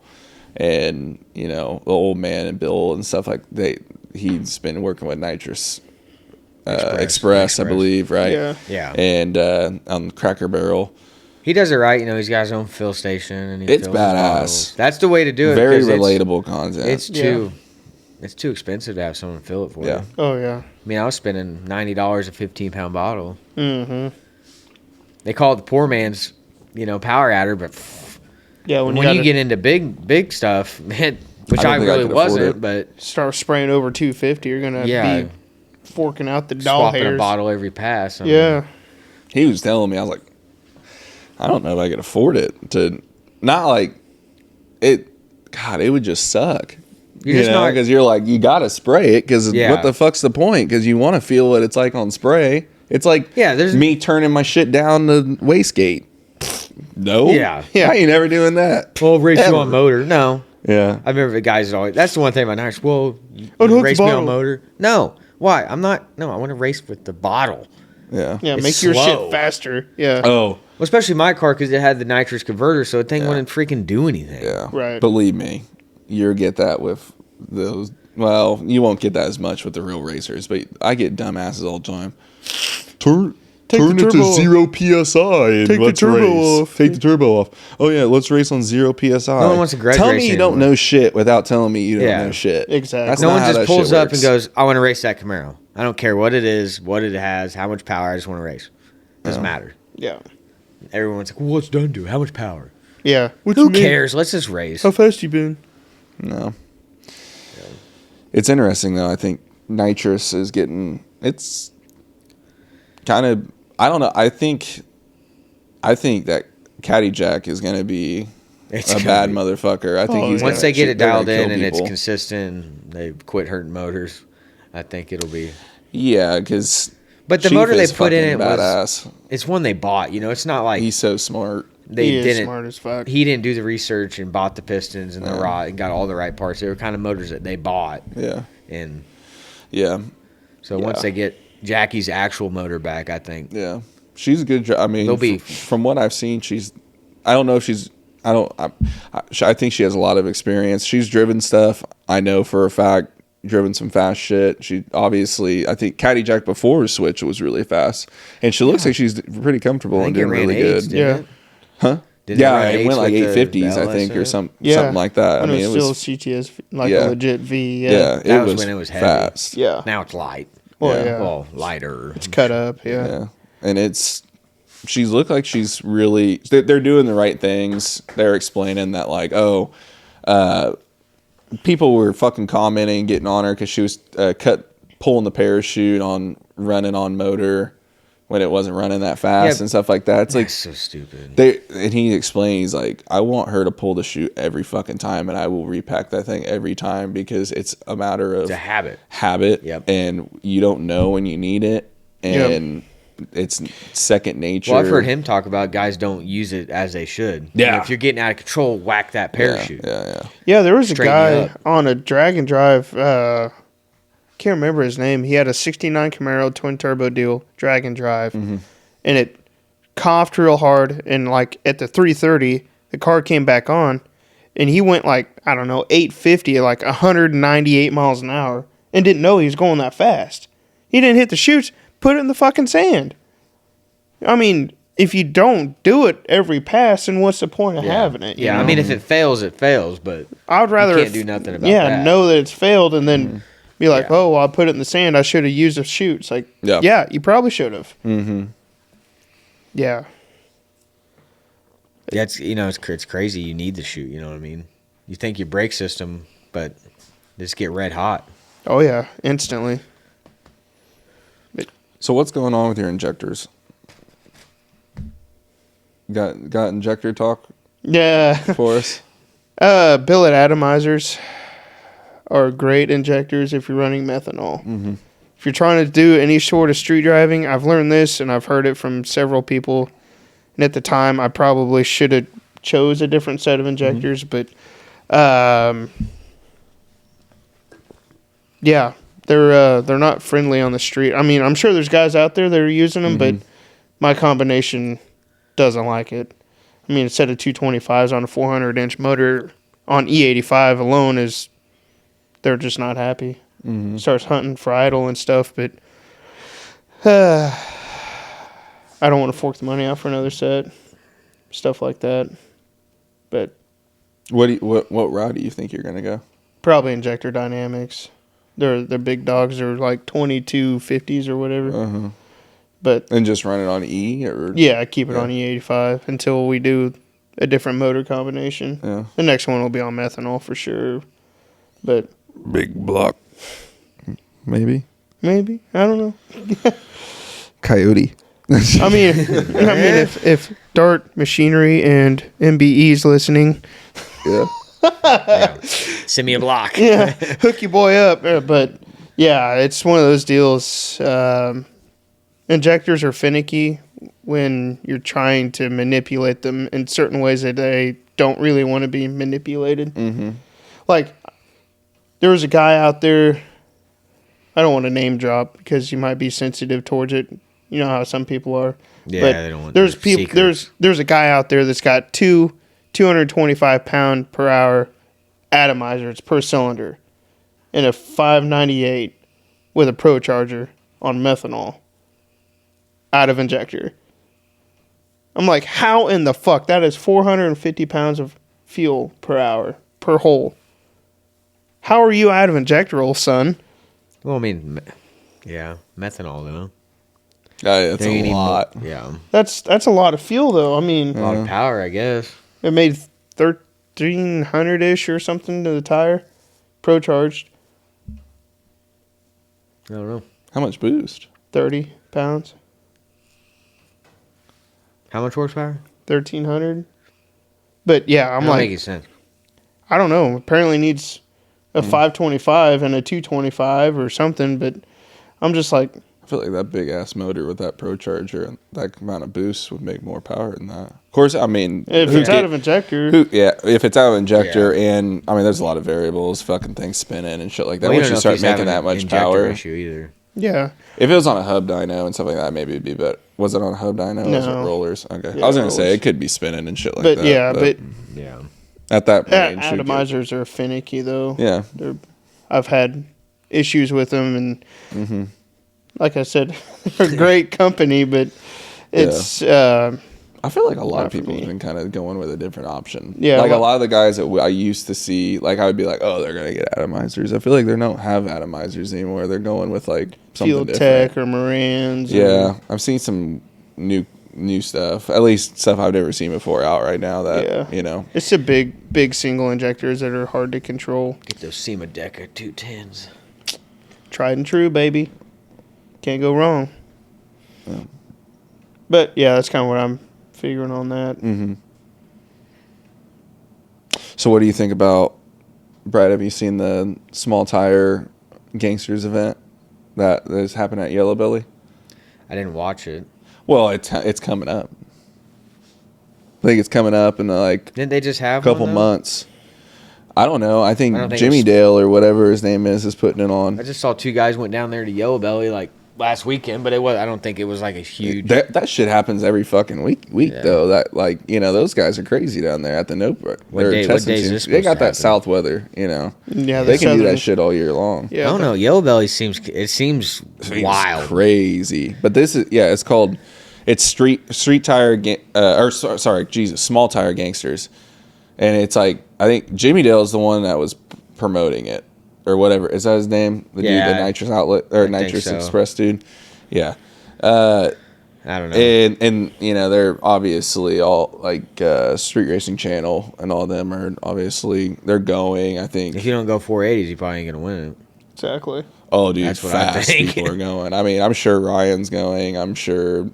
and, you know, the old man and Bill and stuff like he's been working with Nitrous Express, I believe, right? Yeah. And on Cracker Barrel. He does it right. You know, he's got his own fill station. And he It's fills his bottles. badass. That's the way to do it. Very relatable content. It's too expensive to have someone fill it for Yeah. you. Oh, yeah. I mean, I was spending $90 a 15-pound bottle. Mm-hmm. They call it the poor man's, you know, power adder, but Yeah, when you get into big stuff, man, which I really wasn't, but start spraying over 250, you're gonna be forking out the doll swapping hairs. a bottle every pass. I mean, Yeah. He was telling me, I was like, I don't know if I could afford it to, not like it. God, it would just suck. You're just not, because you're like, you gotta spray it, because what the fuck's the point? Because you want to feel what it's like on spray. It's like me turning my shit down the wastegate. No. Yeah. I ain't ever doing that. Well, race you on motor. No. Yeah. I remember the guys always, that's the one thing about Nitrous. Well, you hook race the me bottle. on motor. No. Why? I'm not. No, I want to race with the bottle. Yeah. Yeah, It's make your slow. shit faster. Yeah. Oh. Well, especially my car because it had the nitrous converter, so the thing wouldn't freaking do anything. Yeah. Right. Believe me, you'll get that with those. Well, you won't get that as much with the real racers, but I get dumbasses all the time. Turn it to 0 PSI and Take the let's turbo race. off. Take the turbo off. Oh yeah, let's race on 0 PSI. No one wants to grudge Tell race me you don't anymore. know shit without telling me you don't know shit. Exactly. That's No not one how just that pulls shit up works. and goes, I want to race that Camaro. I don't care what it is, what it has, how much power, I just want to race. Doesn't matter. Yeah. Everyone's like, well, what's done to? How much power? Yeah. Who cares? Let's just race. How fast you been? No. It's interesting though. I think nitrous is getting. It's kind of. I don't know. I think that Caddy Jack is going to be a bad motherfucker. I think he's once they get it they're gonna dialed in kill and it's people. consistent, they quit hurting motors. I think it'll be. Yeah, because. But the motor they put in it badass. it's one they bought. You know, it's not like He's so smart. they He is didn't. smart as fuck. He didn't do the research and bought the pistons and the rod and got all the right parts. They were kind of motors that they bought. Yeah. And Yeah. so once they get Jackie's actual motor back, I think. Yeah. She's a good. I mean, They'll be- from what I've seen, she's. I don't know if she's. I think she has a lot of experience. She's driven stuff. I know for a fact. Driven some fast shit. She obviously, I think Caddy Jack before her switch was really fast, and she looks like she's pretty comfortable and doing really good. Yeah. Huh? Didn't Yeah, run it eights went like with the 850s, I think, or LS? something like that. I When mean, it was still CTS, like a legit V. Yeah. That was when it was heavy. fast. Yeah. Now it's light. Well, yeah. Well, lighter. It's cut up. Yeah. Yeah, and she's looked like she's really. They're doing the right things. They're explaining that people were fucking commenting, getting on her because she was pulling the parachute on running on motor when it wasn't running that fast and stuff like that. It's like so stupid. And he explained, he's like, I want her to pull the chute every fucking time, and I will repack that thing every time because it's a matter of It's a habit. Yep. And you don't know when you need it, and it's second nature. Well, I've heard him talk about guys don't use it as they should. Yeah. You know, if you're getting out of control, whack that parachute. Yeah, there was a Straighten you guy up. on a drag and drive. Can't remember his name. He had a '69 Camaro twin turbo deal, drag and drive, and it coughed real hard. And like at the 330, the car came back on, and he went like 850 at like 198 miles an hour, and didn't know he was going that fast. He didn't hit the chutes. Put it in the fucking sand. I mean, if you don't do it every pass, then what's the point of having it? Yeah, you I know? mean, if it fails, it fails. But I would rather you can't do nothing about that. Yeah, know that it's failed and then be like, oh, well, I put it in the sand. I should have used a chute. It's like, yeah, you probably should have. Mm-hmm. Yeah. That's it's crazy. You need the chute. You know what I mean? You think your brake system, but just get red hot. Oh yeah, instantly. So what's going on with your injectors? Got injector talk Yeah. for us? Billet atomizers are great injectors if you're running methanol. Mm-hmm. If you're trying to do any sort of street driving, I've learned this and I've heard it from several people. And at the time, I probably should have chose a different set of injectors, but Yeah, they're not friendly on the street. I mean, I'm sure there's guys out there that are using them, but my combination doesn't like it. I mean, a set of 225s on a 400-inch motor on E85 alone they're just not happy. Starts hunting for idle and stuff, but I don't want to fork the money out for another set, stuff like that. But what route do you think you're gonna go? probably Injector Dynamics. They're big dogs. They're like 2250s or whatever. But And just run it on E or yeah, I keep it on E85 until we do a different motor combination. Yeah. The next one will be on methanol for sure. But big block, maybe I don't know. Coyote. I mean, if Dart Machinery and MBE's listening, Send me a block. yeah, hook your boy up. But yeah, it's one of those deals. Injectors are finicky when you're trying to manipulate them in certain ways that they don't really want to be manipulated. Like, there was a guy out there, I don't want to name drop because you might be sensitive towards it. You know how some people are. Yeah, but they don't want there's their people. secrets. There's a guy out there that's got 225 pound per hour atomizers per cylinder and a 598 with a Pro Charger on methanol out of injector. I'm like, how in the fuck? That is 450 pounds of fuel per hour per hole. How are you out of injector, old son? Well, I mean, yeah, methanol though. That's There you a need lot. Yeah, That's a lot of fuel, though. I mean, a lot of power, I guess. it made 1,300-ish or something to the tire, Pro Charged, I don't know. How much boost? 30 pounds, How much horsepower? 1,300. But yeah, I'm That like, makes sense. I don't know. Apparently needs a 525 and a 225 or something. But I'm just like, I feel like that big ass motor with that Pro Charger and that amount of boost would make more power than that. Of course, I mean, if it's out of injector, if it's out of injector, and I mean, there's a lot of variables, fucking things spinning and shit like that. Well, Once you don't know if start he's having making that an much injector power, issue either. yeah. if it was on a hub dyno and stuff like that, maybe it'd be better. Was it on a hub dyno? Or was it No. rollers? Okay, Yeah, I was gonna say rollers. it could be spinning and shit like But that. yeah, but Yeah. at that range, you'd get- atomizers are finicky, though. yeah, I've had issues with them, and Mm-hmm. like I said, they're a great company, but it's I feel like a lot Not of for people me. have been kind of going with a different option. Yeah, like a well- lot of the guys that I used to see, like I would be like, oh, they're gonna get atomizers. I feel like they don't have atomizers anymore. They're going with like something Field different. Tech or Marines. Yeah, I've seen some new stuff. At least stuff I've never seen before out right now. That you know, It's the big single injectors that are hard to control. Get those SEMA Decker 210s. Tried and true, baby. Can't go wrong. But yeah, that's kind of what I'm figuring on that. Mm-hmm. So what do you think about Brett? Have you seen the small tire Gangsters event that is happening at Yellow Belly? I didn't watch it. Well, it's coming up. I think it's coming up in like Didn't they just have couple one, though? months. I don't know. I think, I don't think Jimmy it's- Dale or whatever his name is putting it on. I just saw two guys went down there to Yellow Belly like last weekend, but I don't think it was like a huge. That shit happens every fucking week Yeah. though. That like those guys are crazy down there at the Notebook. What They're day is testing this shit. supposed They got to that happen? south weather. Yeah, They the can do southern- that shit all year long. Yeah, I don't know. Yellow Belly seems It's wild. crazy. But this is it's called street tire small tire Gangsters, and it's like I think Jimmy Dale is the one that was promoting it or whatever. Is that his name? The dude, Yeah. the Nitrous Outlet or I think Nitrous so. Express dude. Yeah. I don't know. And they're obviously all like Street Racing Channel and all them are obviously they're going. I think. If you don't go 480s, you probably ain't gonna win it. exactly. Oh, dude, That's what I fast think. people are going. I mean, I'm sure Ryan's going. I'm sure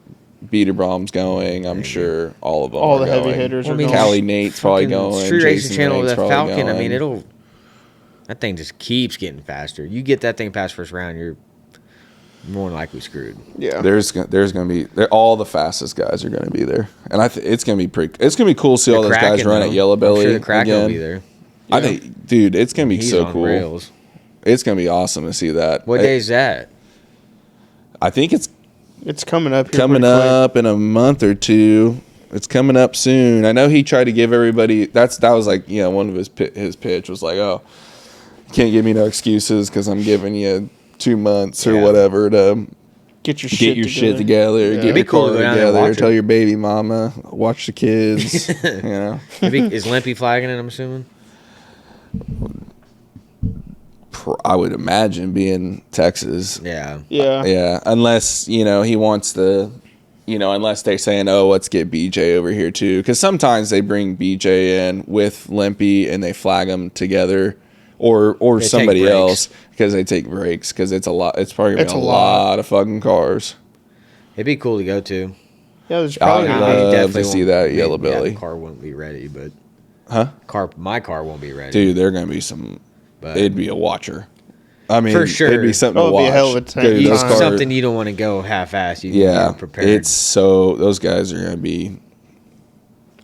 Biederbrom's going. I'm sure all of them. All are the heavy going. hitters Well, are I mean, going. Callie Nate's probably Fucking going. Street Racing Jason Channel with Lane's that probably Falcon. I mean, going. that thing just keeps getting faster. You get that thing past first round, you're more than likely screwed. Yeah. There's gonna be all the fastest guys are gonna be there, and it's gonna be it's gonna be cool to see all those guys run at Yellow Belly I'm sure the Kraken again. will be there. I think, dude, it's gonna be He's so on cool. rails. It's going to be awesome to see that. What day is that? I think it's coming up. Coming up in a month or two. It's coming up soon. I know he tried to give everybody. That was like, one of his pitch was like, oh, you can't give me no excuses because I'm giving you 2 months or whatever to get your shit together. Yeah. Get It'd be your cool car to go down there and together. watch Tell it. your baby mama, watch the kids. Is Limpy flagging it? I'm assuming. I would imagine being Texas. Yeah. Unless he wants the. Unless they're saying, oh, let's get BJ over here too. Because sometimes they bring BJ in with Limpy and they flag them together or they somebody else because they take breaks because it's a lot. It's probably going to be a lot of fucking cars. It'd be cool to go to. Yeah, there's probably I'd love to see that Yellow Belly. The car won't be ready, but... Huh? My car won't be ready. Dude, they're going to be some... But it'd be a watcher. I mean, for sure. it'd be something to watch. It'd be a hell of a time. Something you don't want to go half-assed. You get prepared. Those guys are going to be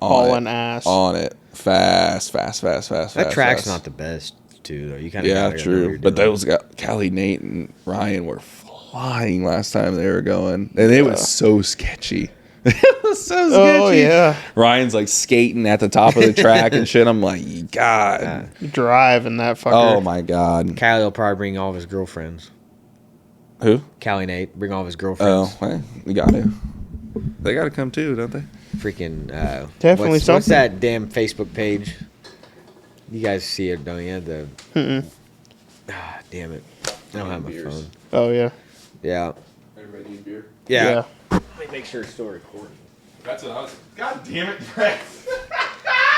on ass. On it. Fast. That track's not the best, too, though. You kind of Yeah, true. But those guys, Callie, Nate, and Ryan were flying last time they were going. And it was so sketchy. It was so sketchy. Oh, yeah. Ryan's like skating at the top of the track and shit. I'm like, God. Driving that fucker. Oh, my God. Callie will probably bring all of his girlfriends. Who? Callie Nate. Bring all of his girlfriends. Oh, well, we got to. They got to come too, don't they? Freaking. Definitely what's something. that damn Facebook page? You guys see it, don't you? Damn it. I don't have my phone. Oh, yeah. Yeah. Everybody need beer? Yeah. Let me make sure it's still recording. That's what I was. God damn it, Brett.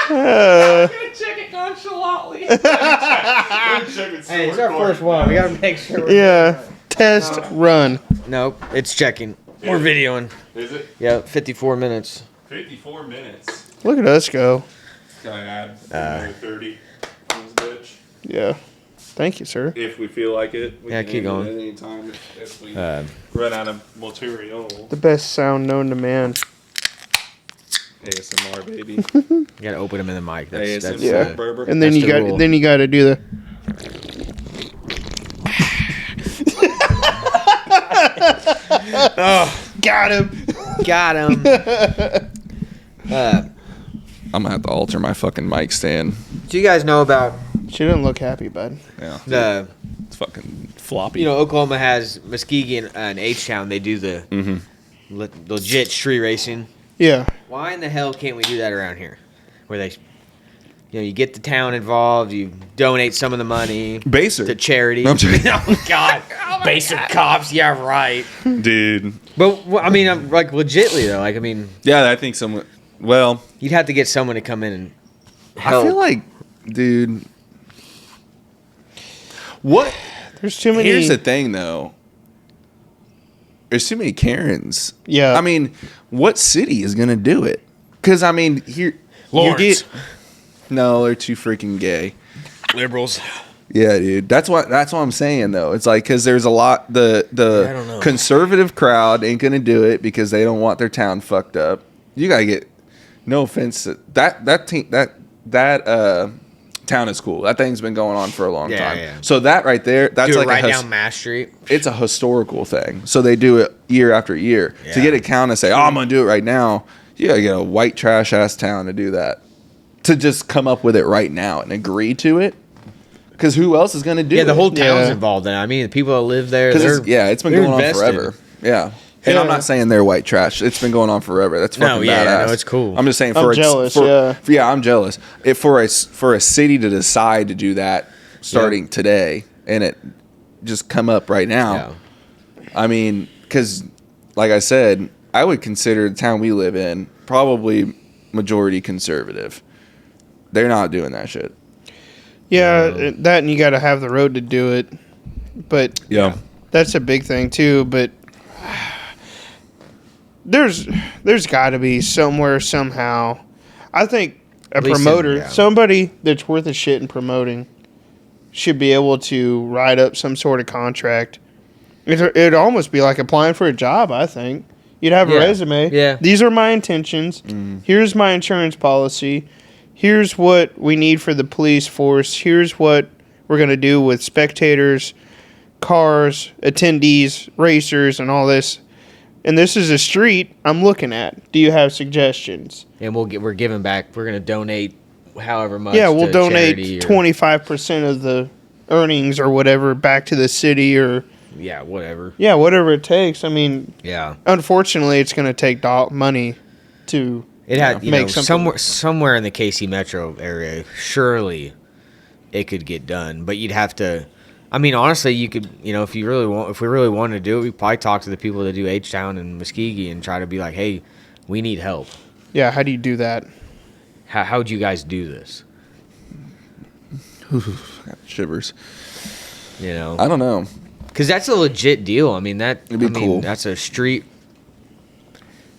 Uh, I'm gonna check it nonchalantly. Hey, it's our first one. We gotta make sure. yeah. Test run. Nope, it's checking. We're videoing. Is it? Yeah, 54 minutes. 54 minutes. Look at us go. Gotta add 30 on this bitch. Yeah. Thank you, sir. If we feel like it. We Yeah, can keep end it going. At any time if we run out of material. The best sound known to man. ASMR, baby. You gotta open them in the mic. That's ASMR, Yeah. Berber. And then That's you the got rule. to do the. Got him. Got him. I'm gonna have to alter my fucking mic stand. Do you guys know about She didn't look happy, bud. Yeah. It's fucking floppy. Oklahoma has Muskegon and HTown. They do the legit street racing. Yeah. Why in the hell can't we do that around here? Where they, you get the town involved, you donate some of the money Baser. to charity. I'm joking. Oh God, Baser cops, yeah, right. Dude. But I mean, like legitly though, like I mean, Yeah, I think someone. Well, you'd have to get someone to come in and help. I feel like, dude. What? There's too many. Here's the thing, though. There's too many Karens. Yeah. I mean, what city is gonna do it? Because I mean, here Lawrence. No, they're too freaking gay. liberals. Yeah, dude. That's what I'm saying though. It's like because there's a lot I don't know. the conservative crowd ain't gonna do it because they don't want their town fucked up. You gotta get no offense that town is cool. That thing's been going on for a long time. Yeah. So that right there, that's Do like it right down Mass Street. it's a historical thing. So they do it year after year. To Yeah. get a town to say, "Oh, I'm gonna do it right now," you gotta get a white trash ass town to do that. To just come up with it right now and agree to it. Because who else is gonna do it? Yeah, the whole town's Yeah. involved in it. I mean, the people that live there, Because it's been they're going on invested. forever. Yeah. And I'm Yeah. not saying they're white trash. It's been going on forever. That's No, fucking yeah, badass. no, it's cool. I'm just saying I'm jealous, yeah. I'm jealous. If for a city to decide to do that starting today and it just come up right now. Yeah. I mean, because like I said, I would consider the town we live in probably majority conservative. They're not doing that shit. Yeah, that and you got to have the road to do it. But Yeah. that's a big thing too. But there's got to be somewhere somehow. I think a At least promoter, in- somebody that's worth a shit in promoting, should be able to write up some sort of contract. It'd almost be like applying for a job. I think you'd have a Yeah. resume. Yeah. These are my intentions. Here's my insurance policy. Here's what we need for the police force. Here's what we're going to do with spectators, cars, attendees, racers, and all this. And this is a street I'm looking at. Do you have suggestions? And we're giving back. We're going to donate however much. Yeah, we'll to donate charity 25% of the earnings or whatever back to the city or whatever. Yeah, whatever it takes. I mean, yeah. Unfortunately, it's going to take money to make something. Somewhere in the KC metro area. Surely, it could get done, but you'd have to. I mean, honestly, you could. If we really wanted to do it, we'd probably talk to the people that do HTown and Muskogee and try to be like, hey, we need help. Yeah, how do you do that? How would you guys do this? Got shivers. I don't know. Because that's a legit deal. I mean, it'd be cool. That's a street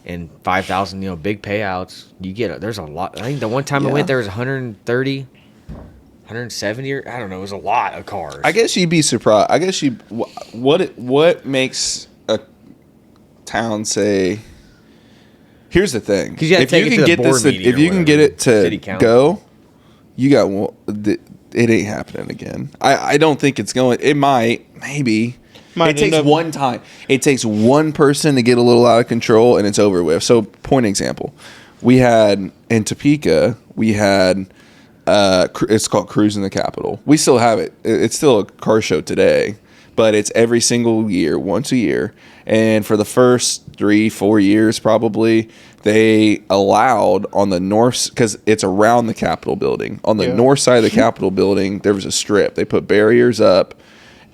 and 5,000, big payouts. You get there's a lot. I think the one time I went there was 130, 170, or I don't know. It was a lot of cars. I guess you'd be surprised. I guess what makes a town say? Here's the thing. Because if you can get it to go, you got it ain't happening again. I don't think it's going. It might, maybe. It takes one time. It takes one person to get a little out of control, and it's over with. So, point example, we had in Topeka, it's called Cruising the Capitol. We still have it. It's still a car show today, but it's every single year, once a year. And for the first 3-4 years, probably, they allowed on the north, because it's around the Capitol building. On the north side of the Capitol building, there was a strip. They put barriers up,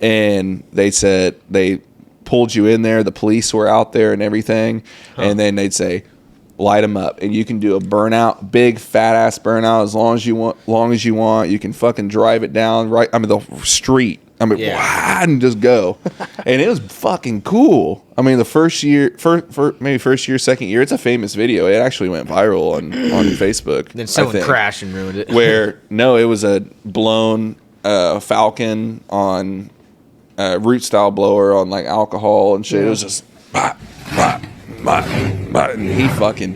and they said they pulled you in there. The police were out there and everything. And then they'd say, light them up. And you can do a burnout, big, fat-ass burnout as long as you want. You can fucking drive it down the street. And just go. And it was fucking cool. I mean, the first year, second year, it's a famous video. It actually went viral on Facebook. Then someone crashed and ruined it. It was a blown Falcon on root style blower on like alcohol and shit. It was just, and he fucking,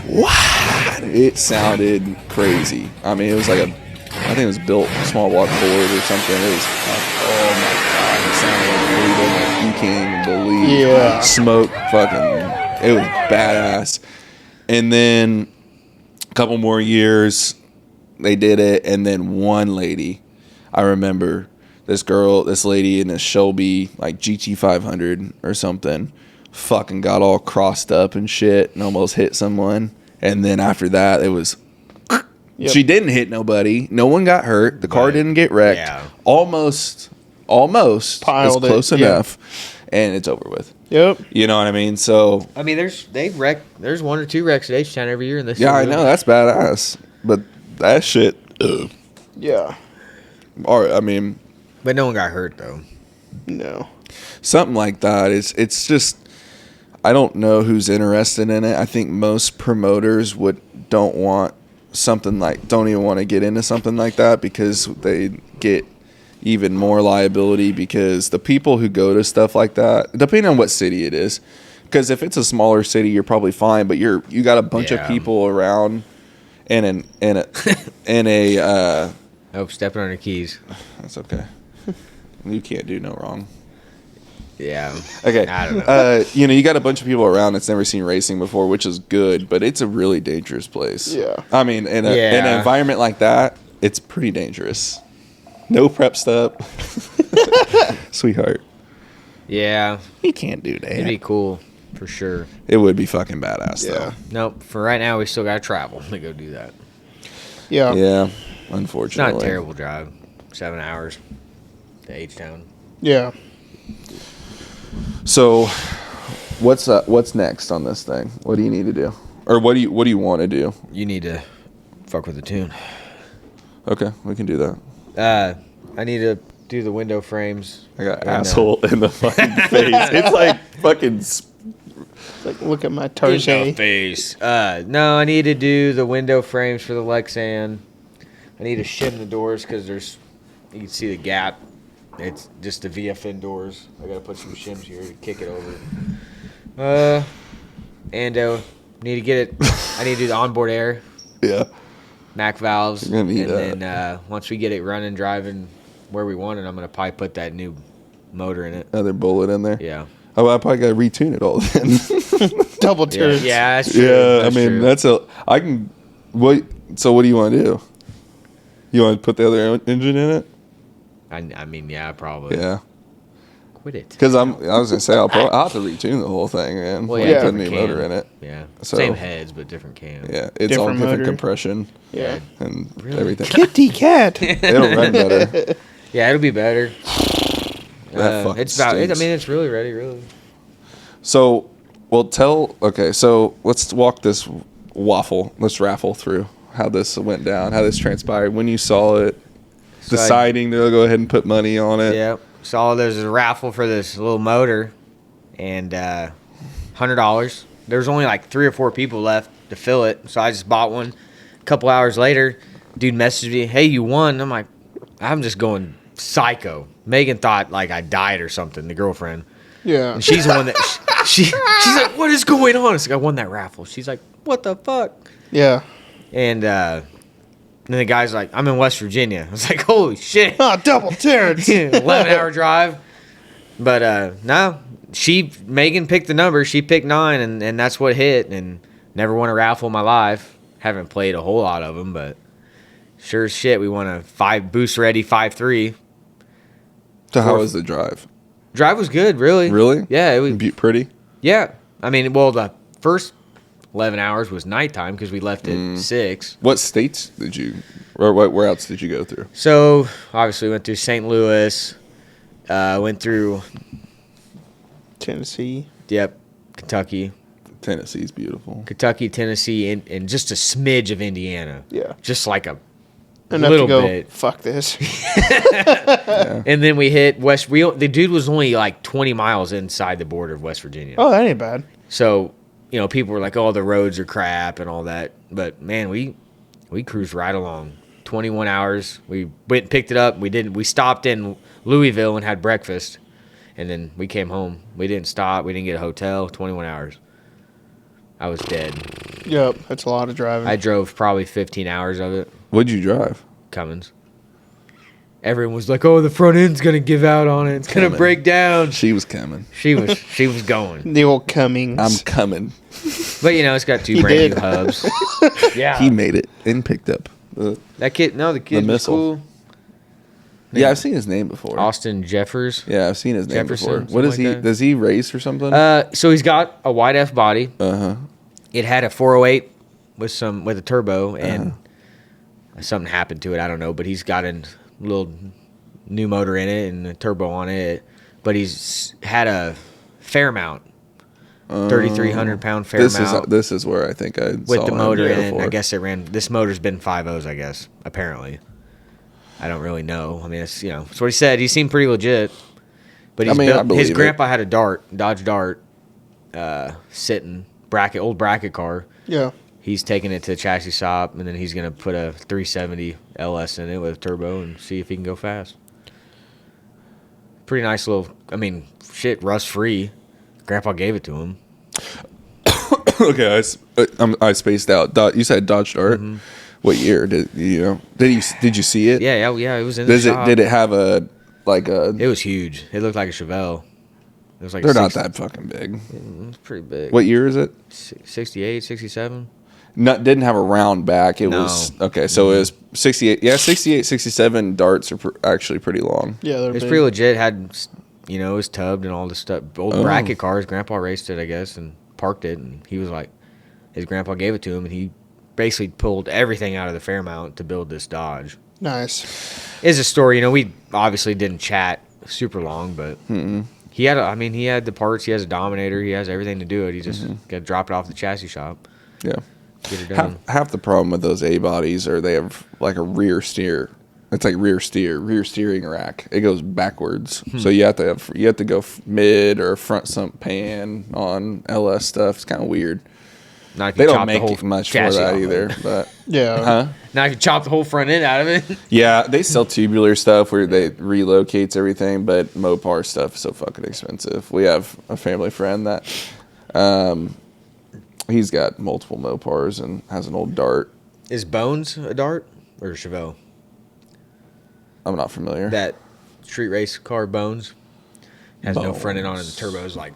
it sounded crazy. I mean, it was like I think it was built small block Ford or something. It was oh my god, it sounded like freedom. You can't even believe. Yeah. Smoke fucking, it was badass. And then a couple more years they did it, and then one lady, I remember this lady in a Shelby like GT500 or something, fucking got all crossed up and shit and almost hit someone. And then after that it was She didn't hit nobody. No one got hurt. The car didn't get wrecked. Yeah. Almost piled is close enough, and it's over with. Yep. You know what I mean? So I mean, there's 1 or 2 wrecks at HTown every year in this. Yeah, I know that's badass, but that shit. Yeah. Or I mean, but no one got hurt though. No. Something like that. It's just I don't know who's interested in it. I think most promoters don't even want to get into something like that because they get even more liability because the people who go to stuff like that, depending on what city it is, because if it's a smaller city, you're probably fine, but you got a bunch of people around and oh, stepping on your keys. That's okay. You can't do no wrong. Yeah. Okay. I don't know. You got a bunch of people around that's never seen racing before, which is good, but it's a really dangerous place. Yeah. I mean, in an environment like that, it's pretty dangerous. No prep step. Sweetheart. Yeah. You can't do that. It'd be cool, for sure. It would be fucking badass, though. Nope. For right now, we still got to travel to go do that. Yeah. Yeah. Unfortunately. It's not a terrible drive. 7 hours to H-Town. Yeah. So, what's next on this thing? What do you need to do, or what do you want to do? You need to fuck with the tune. Okay, we can do that. I need to do the window frames. I got asshole in the fucking face. It's like fucking. It's like look at my Tarjay face. No, I need to do the window frames for the Lexan. I need to shim the doors because you can see the gap. It's just the VFN doors. I gotta put some shims here to kick it over. And need to get it. I need to do the onboard air. Yeah. Mac valves. You're gonna need and then once we get it running, driving, where we want it, I'm gonna probably put that new motor in it. Another bullet in there. Yeah. Oh, I probably got to retune it all then. Double turns. Yeah, that's true. Yeah, That's I mean, true. I can. So what do you want to do? You want to put the other engine in it? I mean, yeah, probably. Yeah. Quit it. Because I was gonna say I'll have to retune the whole thing, man. Well, Well, yeah, put a new different motor cam. in it. Yeah. So- Same heads, but different cam. Yeah, it's all Different different motor. compression Yeah. and Really? everything. Kitty cat. It'll run better. Yeah, it'll be better. That fucking It's about. I stinks. mean, it's really ready. Really. So, okay, so let's walk this let's raffle through how this went down, how this transpired, when you saw it, So deciding to go ahead and put money on it. Yeah. Saw there's a raffle for this little motor, and $100. There's only like 3 or 4 people left to fill it, so I just bought one. A couple hours later, dude messaged me, "Hey, you won." I'm like, I'm just going psycho. Megan thought like I died or something. The girlfriend. Yeah. And she's the one that she's like, "What is going on?" It's like, "I won that raffle." She's like, "What the fuck?" Yeah. And then the guy's like, "I'm in West Virginia." I was like, "Holy shit!" Oh, double turns. 11-hour drive. But no, Megan picked the number. She picked 9, and that's what hit. And never won a raffle in my life. Haven't played a whole lot of them, but sure as shit, we won a 5 boost ready 5.3. So how was the drive? Drive was good, really. Really? Yeah, it was. Pretty? Yeah, I mean, well, the first 11 hours was nighttime because we left at 6. What states did you, or where else did you go through? So obviously went through St. Louis, went through Tennessee. Kentucky, Tennessee's beautiful. Tennessee, and just a smidge of Indiana. Yeah. Just like a Enough little to go, bit. fuck this. And then we hit West. The dude was only like 20 miles inside the border of West Virginia. Oh, that ain't bad. So, people were like, "Oh, the roads are crap" and all that. But man, we cruised right along. 21 hours. We went and picked it up. We stopped in Louisville and had breakfast, and then we came home. We didn't stop. We didn't get a hotel. 21 hours. I was dead. Yep, that's a lot of driving. I drove probably 15 hours of it. What'd you drive? Cummins. Everyone was like, "Oh, the front end's gonna give out on it. It's gonna Coming. break down." She was coming. She was going. the old Cummings. I'm coming. But it's got 2 He brand did. new hubs. Yeah. He made it and picked up. That kid, the kid was missile. cool. Yeah, I've seen his name before. Austin Jeffers. Yeah, I've seen his name Jefferson, before. something What is like he? that. Does he race or something? So he's got a wide F body. Uh-huh. It had a 408 with a turbo, and something happened to it. I don't know, but he's got a little new motor in it and a turbo on it. But he's had a Fairmount, 3,300 pound Fairmount. This is where I think I With saw the him motor in it. before. I guess it ran. This motor's been 5.0s, I guess, apparently. I don't really know. I mean, it's what he said. He seemed pretty legit. But I believe his it. grandpa had a Dodge Dart, sitting old bracket car. yeah. He's taking it to the chassis shop, and then he's gonna put a 370 LS in it with a turbo and see if he can go fast. Pretty nice little. I mean, shit, rust free. Grandpa gave it to him. Okay, I spaced out. You said Dodge Dart. Mm-hmm. What year did you see it? Yeah. It was in the shop. Did it have a? It was huge. It looked like a Chevelle. It was like They're not that fucking big. It was pretty big. What year is it? 68, 67. Didn't have a round back. It No. was okay. So it was 68. Yeah, 68, 67 darts are actually pretty long. Yeah, they're It's big. pretty legit. Had it was tubbed and all this stuff. Old bracket cars. Grandpa raced it, I guess, and parked it. And he was like, his grandpa gave it to him, and he basically pulled everything out of the Fairmount to build this Dodge. Nice. It's a story. We obviously didn't chat super long, but he had. He had the parts. He has a Dominator. He has everything to do it. He just got to drop it off the chassis shop. Yeah. Get it done. Half the problem with those A bodies are they have like a rear steer. It's like rear steering rack. It goes backwards, so you have to go mid or front sump pan on LS stuff. It's kind of weird. Not if you They don't chop the make whole it much for chassis that off either. of it. But Yeah. huh? Now if you chop the whole front end out of it. Yeah, they sell tubular stuff where they relocates everything, but Mopar stuff is so fucking expensive. We have a family friend that he's got multiple Mopars and has an old Dart. Is Bones a Dart or a Chevelle? I'm not familiar. That street race car bones. Has no front end on it. The turbo's like.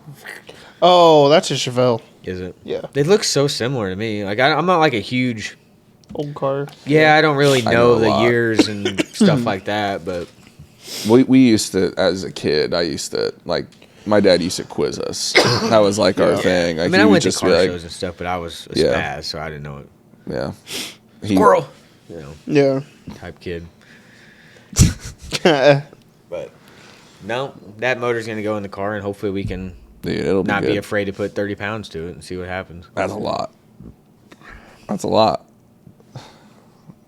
Oh, that's a Chevelle. Is it? Yeah. They look so similar to me. Like I'm not like a huge old car. Yeah, I don't really know the lot. years and stuff like that, but we used to, as a kid, I used to like. My dad used to quiz us. That was like our thing. Like, I mean, I went to car shows and stuff, but I was a spaz, so I didn't know it. Yeah. Squirrel. You know. Yeah. Type kid. But no, that motor's gonna go in the car, and hopefully we can it'll not be be afraid to put 30 pounds to it and see what happens. That's a lot. That's a lot.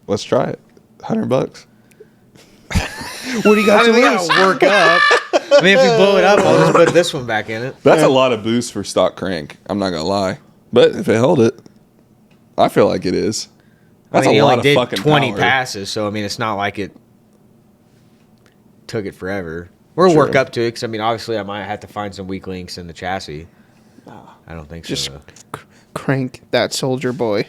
Let's try it. $100. What do you got to lose? Work up. I mean, if we blow it up, I'll just put this one back in it. That's a lot of boost for stock crank. I'm not gonna lie, but if it held it, I feel like it is. That's I mean, a he lot only of did fucking 20 power. passes, so I mean, it's not like it took it forever. We'll Sure. work up to it because I mean, obviously, I might have to find some weak links in the chassis. I don't think Just so. crank that soldier boy.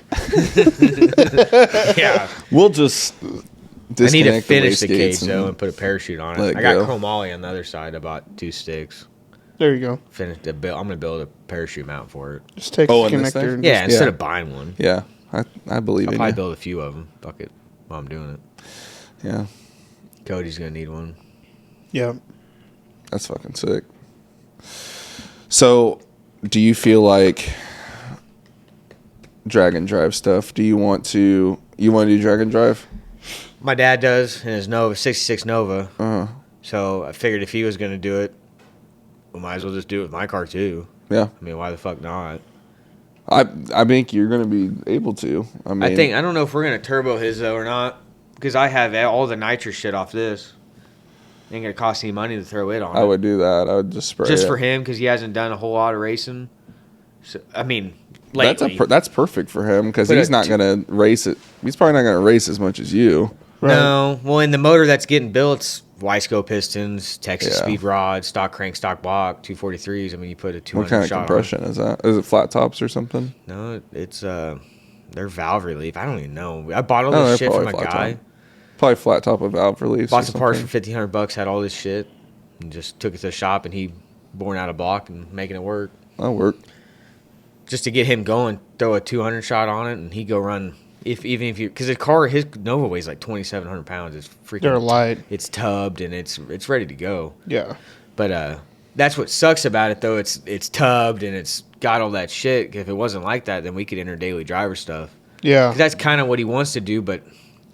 Yeah, We'll just. I need to disconnect finish the wastegates cage though and put a parachute on let it. it I got go. chrome ollie on the other side. I bought 2 sticks. There you go. Finished the build. I'm gonna build a parachute mount for it. Just take Oh, the and this connector. thing? And Yeah, just- instead of buying one, Yeah, I believe I'll in probably you. build a few of them. Fuck it, while I'm doing it. Yeah, Cody's gonna need one. yeah. that's fucking sick. So, do you feel like drag and drive stuff? Do you want to do drag and drive? My dad does in his Nova 66 Nova. Uh-huh. So I figured if he was gonna do it, we might as well just do it with my car too. Yeah, I mean, why the fuck not? I think you're gonna be able to. I mean, I don't know if we're gonna turbo his though or not, because I have all the nitrous shit off this. Ain't gonna cost any money to throw it on. I would do that. I would just spray just it. for him because he hasn't done a whole lot of racing. So I mean, lately. That's perfect for him because But he's not gonna race it. He's probably not gonna race as much as you. Right. No, well, in the motor that's getting built, it's Wiseco pistons, Texas Yeah. speed rod, stock crank, stock block, 243s. I mean, you put a 200 What kind of shot on it. compression is that? Is it flat tops or something? No, it's their valve relief. I don't even know. I bought all Oh, they're this shit from a probably flat guy. top. Probably flat top with valve relief. Bought some parts for $1,500. Had all this shit, and just took it to the shop, and he born out a block and making it work. That'll work. Just to get him going, throw a 200 shot on it, and he go run. Even if you, because his Nova weighs like 2,700 pounds. It's freaking. They're light. It's tubbed and it's ready to go. Yeah. But that's what sucks about it though. It's tubbed and it's got all that shit. If it wasn't like that, then we could enter daily driver stuff. Yeah. 'Cause that's kind of what he wants to do. But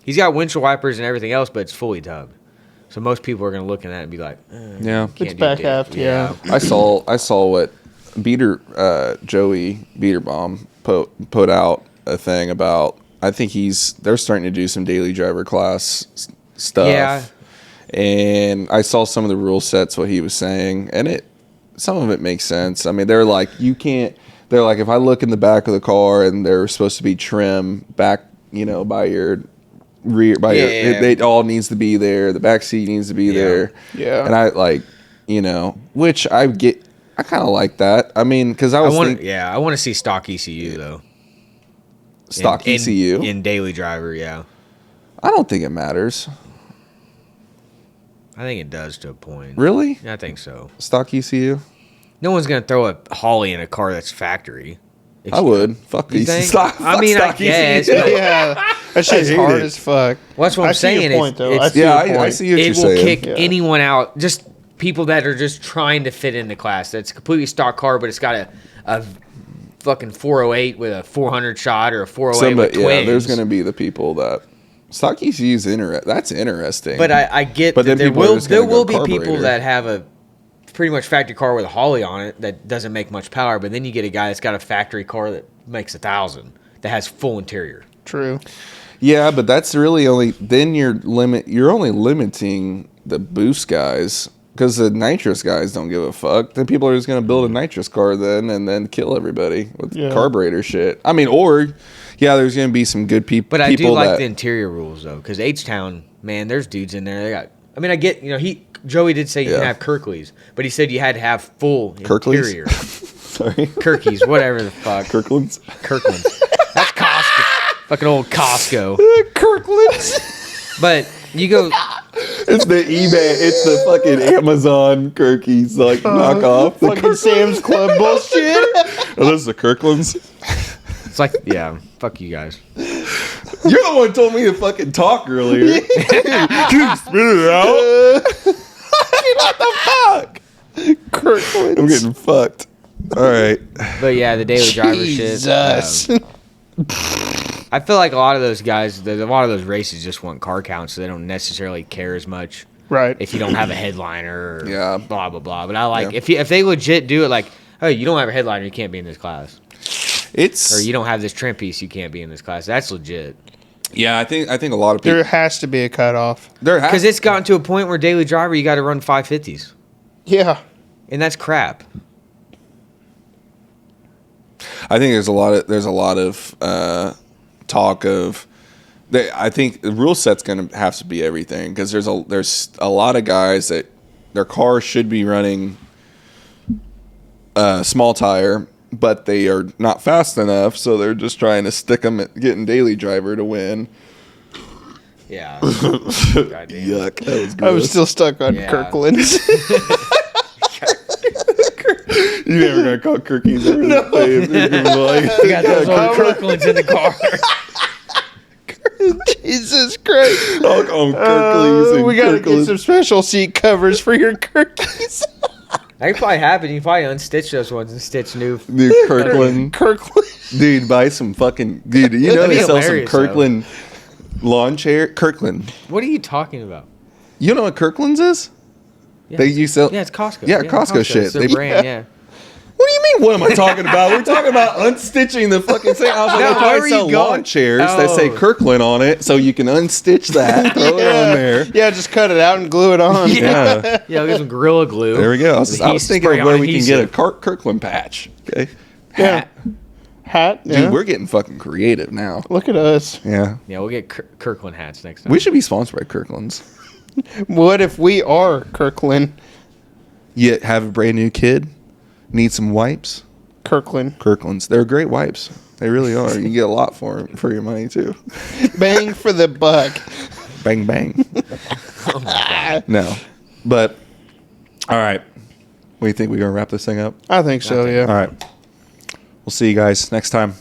he's got windshield wipers and everything else, but it's fully tubbed. So most people are gonna look at that and be like, Yeah. can't It's do back dick. half, yeah. I saw what Joey Beaterbomb put out a thing about. I think they're starting to do some daily driver class stuff. Yeah. And I saw some of the rule sets, what he was saying, and some of it makes sense. I mean, they're like, if I look in the back of the car and they're supposed to be trim back, by your rear, it all needs to be there. The back seat needs to be there. Yeah. And I which I get, I kind of like that. I mean, because I want to see stock ECU though. stock ECU in daily driver, yeah. I don't think it matters. I think it does to a point. Really? I think so. Stock ECU? No one's gonna throw a Holly in a car that's factory. I would. Fuck You ECU. think? Stock, I mean, I stock guess, ECU. but- Yeah. That shit's hate hard it. as fuck. Well, that's what I I'm see saying. your point, though. It's- I see Yeah, your point. I see what It you're will saying. kick Yeah. anyone out. Just people that are just trying to fit in the class. That's a completely stock car, but it's got a fucking 408 with a 400 shot or a 408 with twins. there's going to be the people that stock ECU is that's interesting. But I get But that then people are just there gonna will go be people carburetor. that have a pretty much factory car with a Holly on it that doesn't make much power. But then you get a guy that's got a factory car that makes 1,000 that has full interior. True. yeah, but that's really you're only limiting the boost guys because the nitrous guys don't give a fuck. Then people are just going to build a nitrous car and then kill everybody with carburetor shit. I mean, there's going to be some good people. But I do like that, the interior rules though, because HTown, man, there's dudes in there. They got. I mean, I get Joey did say you can have Kirkleys, but he said you had to have full Kirkleys? interior. Sorry, Kirkies, whatever the fuck. Kirklands. Kirklands. That's Costco. Fucking old Costco. Kirklands. But you go. It's the eBay. It's the fucking Amazon Kirkies like knockoff. Fucking Sam's Club bullshit. Are those the Kirklands? It's like, yeah, fuck you guys. You're the one who told me to fucking talk earlier. Dude, spit it out. What the fuck? Kirkland. I'm getting fucked. All right. But yeah, the daily driver Jesus. shit. I feel like a lot of those guys, a lot of those races just want car counts, so they don't necessarily care as much. Right. If you don't have a headliner or Yeah. blah, blah, blah. But I like, if they legit do it like, oh, you don't have a headliner, you can't be in this class. Or you don't have this trim piece, you can't be in this class. That's legit. Yeah, I think a lot of people. There has to be a cutoff. Because it's gotten to a point where daily driver, you got to run 550s. Yeah. And that's crap. I think there's a lot of talk of. I think the rule set's going to have to be everything because there's a lot of guys that their cars should be running small tire, but they are not fast enough, so they're just trying to stick them at getting daily driver to win. Yeah. Yuck. That was gross. I was still stuck on Kirkland. You never gonna call Kirkies? No. You got those old Kirklands in the car. Jesus Christ. I'll call them Kirkleys and we got to get Kirklands. some special seat covers for your Kirkies. That could probably happen. You probably unstitch those ones and stitch new Kirkland. Kirkland. Dude, buy some fucking... Dude, you know That'd they be sell some hilarious, Kirkland lawn chair? Kirkland. What are you talking about? You know what Kirkland's is? Yeah, You sell... yeah, it's Costco. Yeah, Costco shit. It's their brand, yeah. What do you mean, what am I talking about? We're talking about unstitching the fucking thing. I was like, No, they where probably were sell you lawn going? chairs that say Kirkland on it, so you can unstitch that, throw it on there. Yeah, just cut it out and glue it on. Yeah. Yeah, I'll get some Gorilla Glue. There we go. I was thinking of where we can get a Kirkland patch. Okay. Yeah. Hat. Dude, Yeah. we're getting fucking creative now. Look at us. Yeah. Yeah, we'll get Kirkland hats next time. We should be sponsored by Kirkland's. What if we are Kirkland? You have a brand new kid, need some wipes? Kirkland's. They're great wipes. They really are. You can get a lot for your money, too. Bang for the buck. Bang, bang. Oh my God. No. But, all right. What do you think? We're going to wrap this thing up? I think so, yeah. All right. We'll see you guys next time.